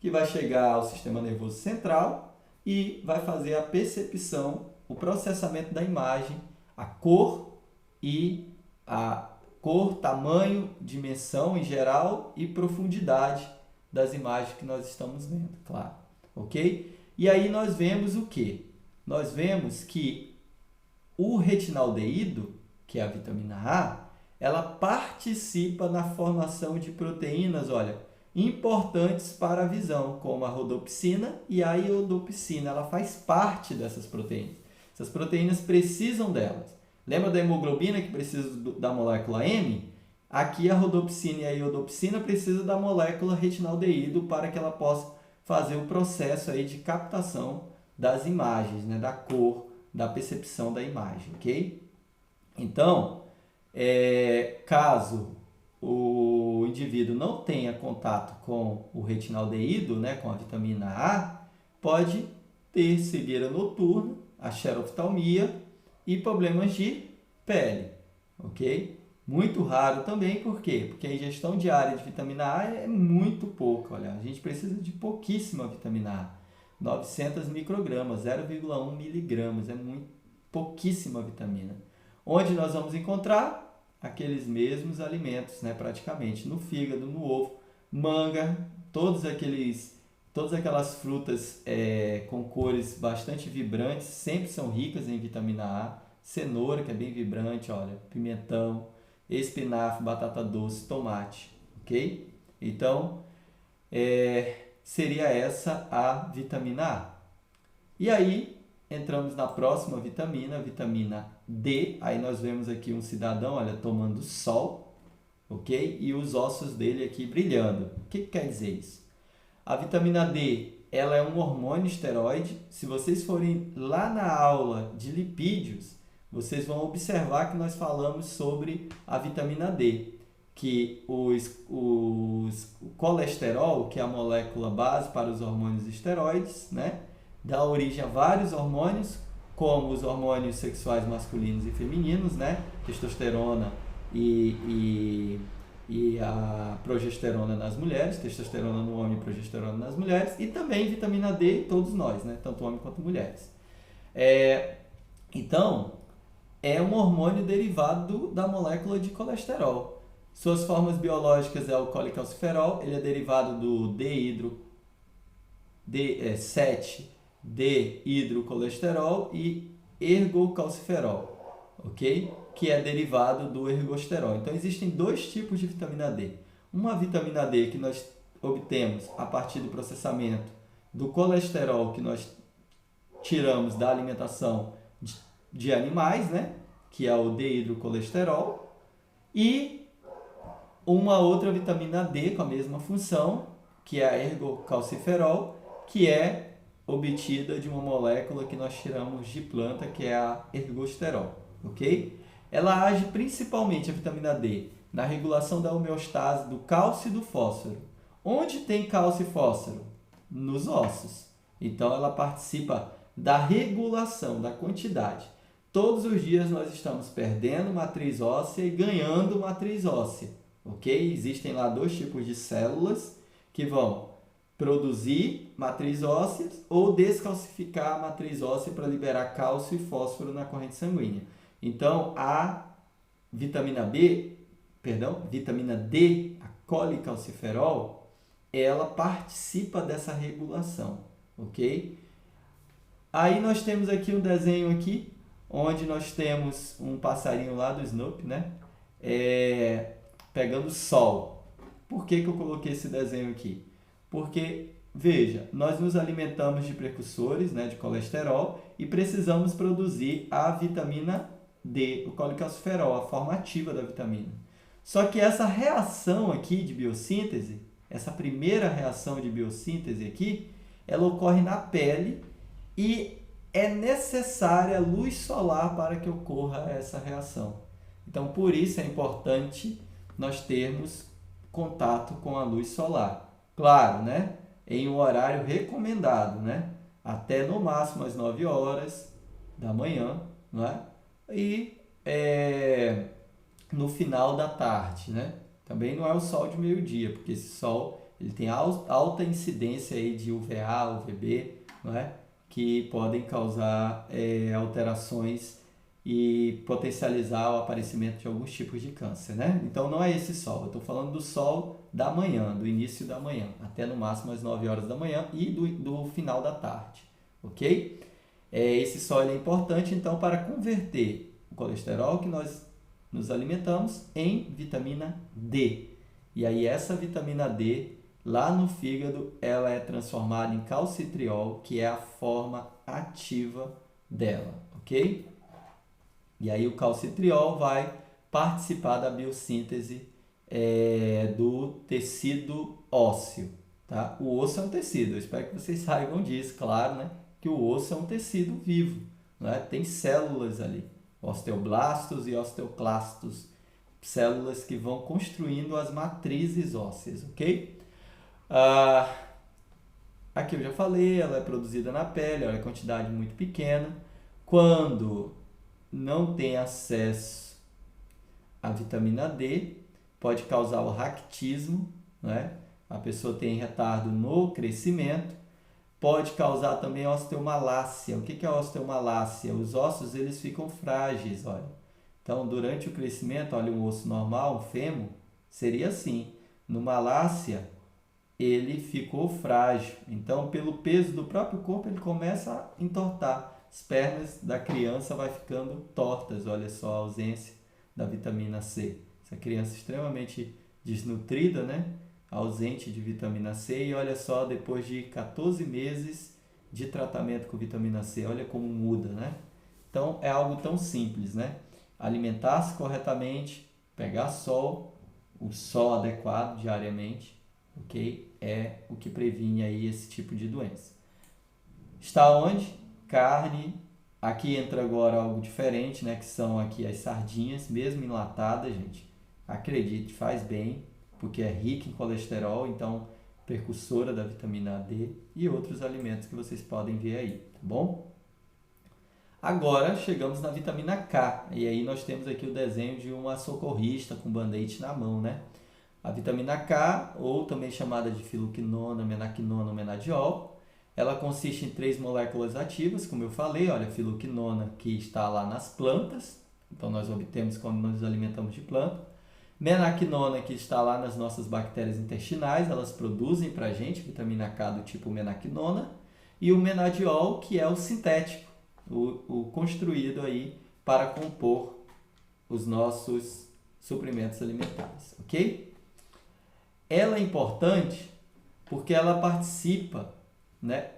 que vai chegar ao sistema nervoso central e vai fazer a percepção, o processamento da imagem, a cor, tamanho, dimensão em geral e profundidade das imagens que nós estamos vendo, claro, ok? E aí nós vemos o quê? Nós vemos que o retinaldeído, que é a vitamina A, ela participa na formação de proteínas, olha, importantes para a visão, como a rodopsina e a iodopsina. Ela faz parte dessas proteínas. Essas proteínas precisam delas. Lembra da hemoglobina que precisa da molécula M? Aqui a rodopsina e a iodopsina precisam da molécula retinaldeído para que ela possa fazer o processo aí de captação das imagens, né, da cor, da percepção da imagem, ok? Então, caso o indivíduo não tenha contato com o retinaldeído, né, com a vitamina A, pode ter cegueira noturna, a xeroftalmia e problemas de pele, ok? Muito raro também, por quê? Porque a ingestão diária de vitamina A é muito pouca, olha, a gente precisa de pouquíssima vitamina A, 900 microgramas, 0,1 miligramas, é muito pouquíssima vitamina. Onde nós vamos encontrar? Aqueles mesmos alimentos, né, praticamente, no fígado, no ovo, manga, todas aquelas frutas com cores bastante vibrantes, sempre são ricas em vitamina A, cenoura, que é bem vibrante, olha, pimentão, espinafre, batata doce, tomate, ok? Então, seria essa a vitamina A. E aí, entramos na próxima vitamina, a vitamina D. Aí nós vemos aqui um cidadão, olha, tomando sol, ok? E os ossos dele aqui brilhando. O que quer dizer isso? A vitamina D, ela é um hormônio esteroide. Se vocês forem lá na aula de lipídios, vocês vão observar que nós falamos sobre a vitamina D, que o colesterol, que é a molécula base para os hormônios esteroides, né, dá origem a vários hormônios, como os hormônios sexuais masculinos e femininos, né, testosterona e a progesterona nas mulheres, testosterona no homem e progesterona nas mulheres, e também vitamina D em todos nós, né, tanto homem quanto mulheres. Então, é um hormônio derivado da molécula de colesterol. Suas formas biológicas é o colecalciferol, ele é derivado do 7-D-hidrocolesterol e ergocalciferol, ok? Que é derivado do ergosterol. Então, existem dois tipos de vitamina D. Uma vitamina D que nós obtemos a partir do processamento do colesterol que nós tiramos da alimentação de animais, né? Que é o D-hidrocolesterol, e uma outra vitamina D com a mesma função, que é a ergocalciferol, que é obtida de uma molécula que nós tiramos de planta, que é a ergosterol, ok? Ela age principalmente, a vitamina D, na regulação da homeostase do cálcio e do fósforo. Onde tem cálcio e fósforo? Nos ossos. Então, ela participa da regulação da quantidade. Todos os dias nós estamos perdendo matriz óssea e ganhando matriz óssea, ok? Existem lá dois tipos de células que vão produzir matriz óssea ou descalcificar a matriz óssea para liberar cálcio e fósforo na corrente sanguínea. Então, a vitamina D, a colecalciferol, ela participa dessa regulação, ok? Aí nós temos aqui um desenho aqui, onde nós temos um passarinho lá do Snoopy, né? Pegando sol. Por que eu coloquei esse desenho aqui? Porque, veja, nós nos alimentamos de precursores, né, de colesterol, e precisamos produzir a vitamina D, o colecalciferol, a forma ativa da vitamina. Só que essa reação aqui de biossíntese, essa primeira reação de biossíntese aqui, ela ocorre na pele e é necessária luz solar para que ocorra essa reação. Então, por isso é importante nós termos contato com a luz solar. Claro, né? Em um horário recomendado, né? Até no máximo às 9 horas da manhã, não é? E no final da tarde, né? Também não é o sol de meio-dia, porque esse sol ele tem alta incidência aí de UVA, UVB, não é? Que podem causar alterações e potencializar o aparecimento de alguns tipos de câncer, né? Então não é esse sol, eu estou falando do sol da manhã, do início da manhã, até no máximo às 9 horas da manhã e do final da tarde, ok? Esse sol é importante então para converter o colesterol que nós nos alimentamos em vitamina D. E aí essa vitamina D, lá no fígado, ela é transformada em calcitriol, que é a forma ativa dela, ok? E aí o calcitriol vai participar da biossíntese do tecido ósseo, tá? O osso é um tecido, eu espero que vocês saibam disso, claro, né? Que o osso é um tecido vivo, né? Tem células ali, osteoblastos e osteoclastos, células que vão construindo as matrizes ósseas, ok? Aqui eu já falei, ela é produzida na pele, ela é quantidade muito pequena. Quando não tem acesso à vitamina D, pode causar o raquitismo, né? A pessoa tem retardo no crescimento, pode causar também osteomalácia. O que é a osteomalácia? Os ossos eles ficam frágeis, olha. Então, durante o crescimento, olha, um osso normal, um fêmur, seria assim. No malácia, ele ficou frágil. Então, pelo peso do próprio corpo, ele começa a entortar. As pernas da criança vai ficando tortas. Olha só a ausência da vitamina C. Essa criança extremamente desnutrida, né? Ausente de vitamina C. E olha só, depois de 14 meses de tratamento com vitamina C, olha como muda, né? Então, é algo tão simples, né? Alimentar-se corretamente, pegar sol, o sol adequado diariamente, ok? É o que previne aí esse tipo de doença. Está onde? Carne. Aqui entra agora algo diferente, né? Que são aqui as sardinhas, mesmo enlatadas, gente. Acredite, faz bem, porque é rica em colesterol, então precursora da vitamina D e outros alimentos que vocês podem ver aí, tá bom? Agora chegamos na vitamina K, e aí nós temos aqui o desenho de uma socorrista com band-aid na mão, né? A vitamina K, ou também chamada de filoquinona, menaquinona ou menadiol, ela consiste em 3 moléculas ativas, como eu falei, olha, a filoquinona que está lá nas plantas, então nós obtemos quando nos alimentamos de planta. Menaquinona que está lá nas nossas bactérias intestinais, elas produzem para a gente vitamina K do tipo menaquinona. E o menadiol, que é o sintético, o construído aí para compor os nossos suprimentos alimentares, ok? Ela é importante porque ela participa, né,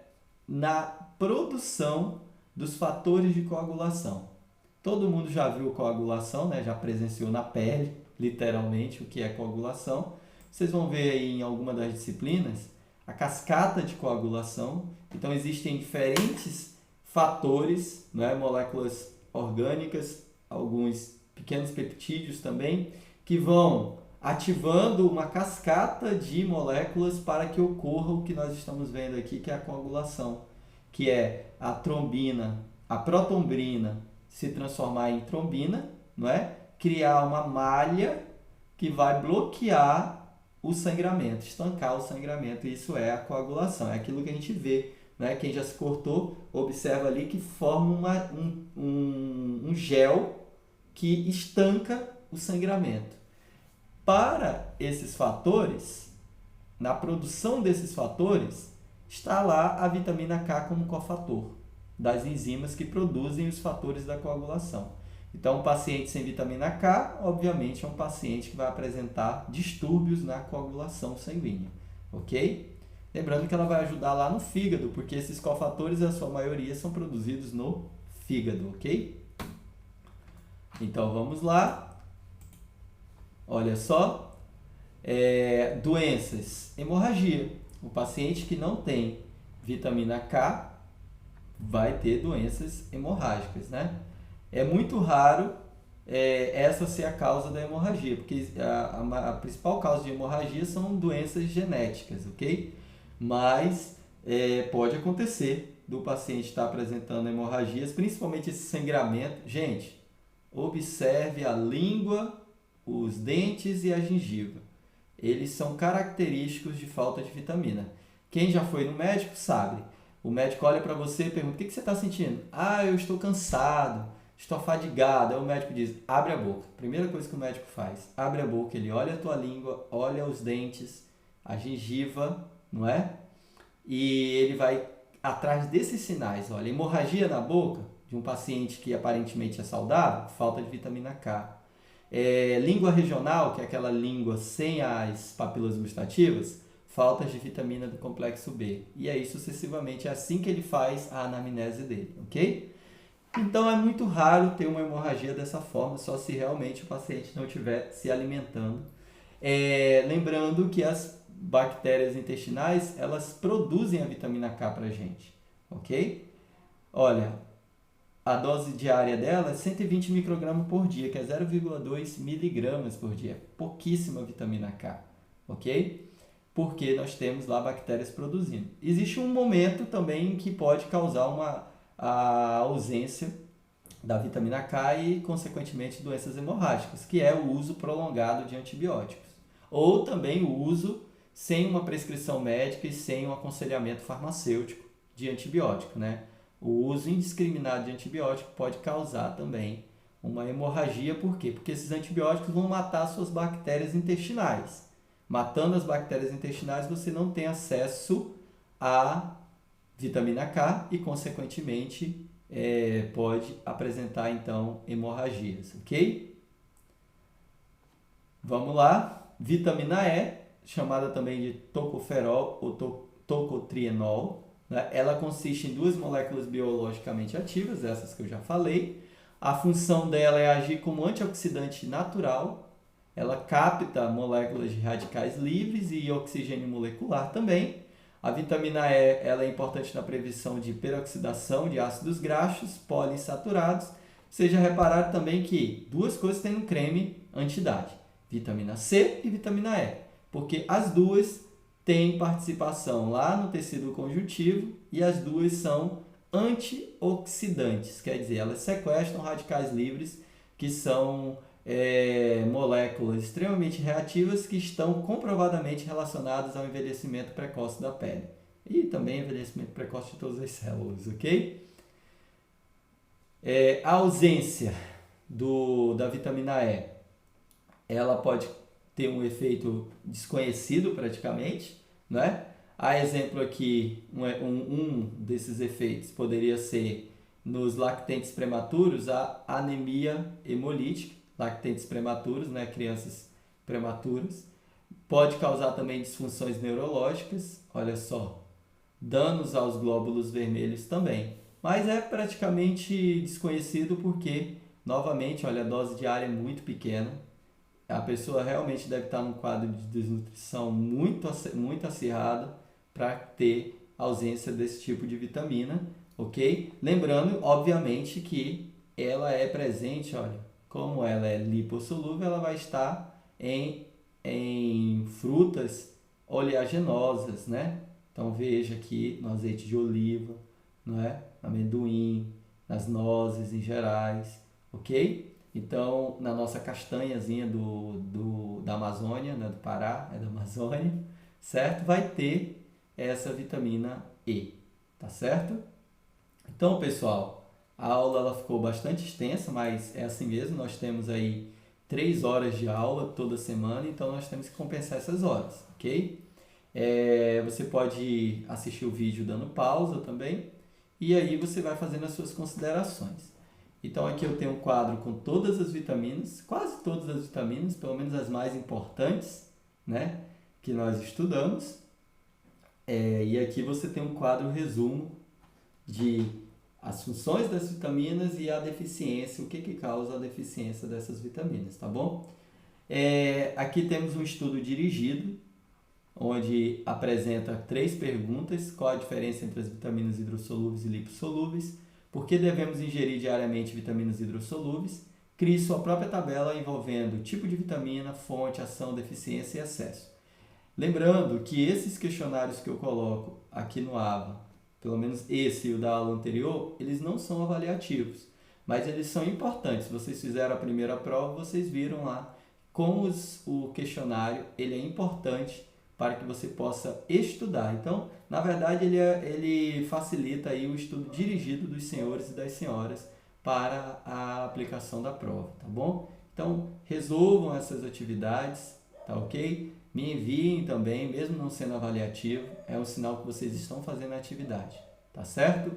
na produção dos fatores de coagulação. Todo mundo já viu coagulação, né? Já presenciou na pele, literalmente, o que é coagulação. Vocês vão ver aí em alguma das disciplinas a cascata de coagulação. Então, existem diferentes fatores, né? Moléculas orgânicas, alguns pequenos peptídeos também, que vão ativando uma cascata de moléculas para que ocorra o que nós estamos vendo aqui, que é a coagulação, que é a trombina, a protombrina se transformar em trombina, não é? Criar uma malha que vai bloquear o sangramento, estancar o sangramento. Isso é a coagulação, é aquilo que a gente vê, né? Quem já se cortou, observa ali que forma um gel que estanca o sangramento. Para esses fatores, na produção desses fatores, está lá a vitamina K como cofator das enzimas que produzem os fatores da coagulação. Então, um paciente sem vitamina K, obviamente, é um paciente que vai apresentar distúrbios na coagulação sanguínea, ok? Lembrando que ela vai ajudar lá no fígado, porque esses cofatores, a sua maioria, são produzidos no fígado, ok? Então, vamos lá. Olha só, doenças, hemorragia. O paciente que não tem vitamina K vai ter doenças hemorrágicas, né? É muito raro essa ser a causa da hemorragia, porque a principal causa de hemorragia são doenças genéticas, ok? Mas pode acontecer do paciente estar apresentando hemorragias, principalmente esse sangramento. Gente, observe a língua, os dentes e a gengiva. Eles são característicos de falta de vitamina. Quem já foi no médico sabe. O médico olha para você e pergunta: o que você está sentindo? Ah, eu estou cansado, estou afadigado. Aí o médico diz: abre a boca. Primeira coisa que o médico faz: abre a boca. Ele olha a tua língua, olha os dentes, a gengiva, não é? E ele vai atrás desses sinais. Olha, hemorragia na boca de um paciente que aparentemente é saudável, falta de vitamina K. Língua regional, que é aquela língua sem as papilas gustativas, faltas de vitamina do complexo B. E aí, sucessivamente, é assim que ele faz a anamnese dele, ok? Então, é muito raro ter uma hemorragia dessa forma, só se realmente o paciente não estiver se alimentando. Lembrando que as bactérias intestinais, elas produzem a vitamina K para a gente, ok? Olha, a dose diária dela é 120 microgramas por dia, que é 0,2 miligramas por dia. Pouquíssima vitamina K, ok? Porque nós temos lá bactérias produzindo. Existe um momento também que pode causar a ausência da vitamina K e, consequentemente, doenças hemorrágicas, que é o uso prolongado de antibióticos. Ou também o uso sem uma prescrição médica e sem um aconselhamento farmacêutico de antibiótico, né? O uso indiscriminado de antibiótico pode causar também uma hemorragia. Por quê? Porque esses antibióticos vão matar suas bactérias intestinais. Matando as bactérias intestinais, você não tem acesso à vitamina K e, consequentemente, pode apresentar, então, hemorragias, ok? Vamos lá. Vitamina E, chamada também de tocoferol ou tocotrienol. Ela consiste em 2 moléculas biologicamente ativas, essas que eu já falei. A função dela é agir como antioxidante natural ela capta moléculas de radicais livres e oxigênio molecular também. A vitamina E ela é importante na prevenção de peroxidação de ácidos graxos poliinsaturados. Vocês já repararam também que duas coisas tem no creme anti-idade, vitamina C e vitamina E, porque as duas têm participação lá no tecido conjuntivo e as duas são antioxidantes, quer dizer, elas sequestram radicais livres que são moléculas extremamente reativas que estão comprovadamente relacionadas ao envelhecimento precoce da pele e também envelhecimento precoce de todas as células, ok? A ausência da vitamina E, ela pode ter um efeito desconhecido praticamente, né? Há exemplo aqui, um desses efeitos poderia ser nos lactentes prematuros, a anemia hemolítica, lactentes prematuros, né? Crianças prematuras. Pode causar também disfunções neurológicas, olha só, danos aos glóbulos vermelhos também. Mas é praticamente desconhecido porque, novamente, olha, a dose diária é muito pequena. A pessoa realmente deve estar num quadro de desnutrição muito acirrado para ter ausência desse tipo de vitamina, ok? Lembrando, obviamente, que ela é presente, olha, como ela é lipossolúvel, ela vai estar em frutas oleaginosas, né? Então veja aqui no azeite de oliva, não é? Amendoim, nas nozes em gerais, ok? Então, na nossa castanhazinha da Amazônia, né, do Pará, é da Amazônia, certo? Vai ter essa vitamina E, tá certo? Então, pessoal, a aula ela ficou bastante extensa, mas é assim mesmo, nós temos aí 3 horas de aula toda semana, então nós temos que compensar essas horas, ok? Você pode assistir o vídeo dando pausa também, e aí você vai fazendo as suas considerações. Então aqui eu tenho um quadro com todas as vitaminas, quase todas as vitaminas, pelo menos as mais importantes, né, que nós estudamos. E aqui você tem um quadro resumo de as funções das vitaminas e a deficiência, o que causa a deficiência dessas vitaminas, tá bom? Aqui temos um estudo dirigido, onde apresenta 3 perguntas: qual a diferença entre as vitaminas hidrossolúveis e lipossolúveis, por que devemos ingerir diariamente vitaminas hidrossolúveis, crie sua própria tabela envolvendo tipo de vitamina, fonte, ação, deficiência e excesso. Lembrando que esses questionários que eu coloco aqui no AVA, pelo menos esse e o da aula anterior, eles não são avaliativos, mas eles são importantes. Se vocês fizeram a primeira prova, vocês viram lá como o questionário ele é importante para que você possa estudar. Então, na verdade, ele facilita aí o estudo dirigido dos senhores e das senhoras para a aplicação da prova, tá bom? Então, resolvam essas atividades, tá ok? Me enviem também, mesmo não sendo avaliativo, é um sinal que vocês estão fazendo a atividade, tá certo?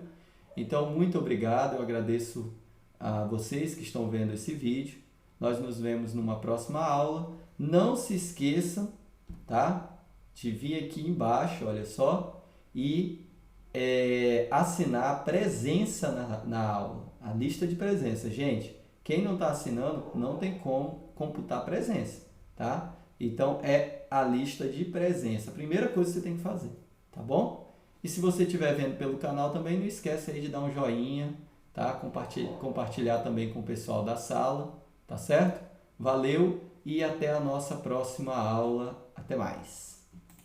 Então, muito obrigado, eu agradeço a vocês que estão vendo esse vídeo. Nós nos vemos numa próxima aula. Não se esqueçam, tá? De vir aqui embaixo, olha só, e assinar a presença na aula, a lista de presença. Gente, quem não está assinando não tem como computar a presença, tá? Então, é a lista de presença. A primeira coisa que você tem que fazer, tá bom? E se você estiver vendo pelo canal também, não esquece aí de dar um joinha, tá? Compartilhar também com o pessoal da sala, tá certo? Valeu e até a nossa próxima aula. Até mais!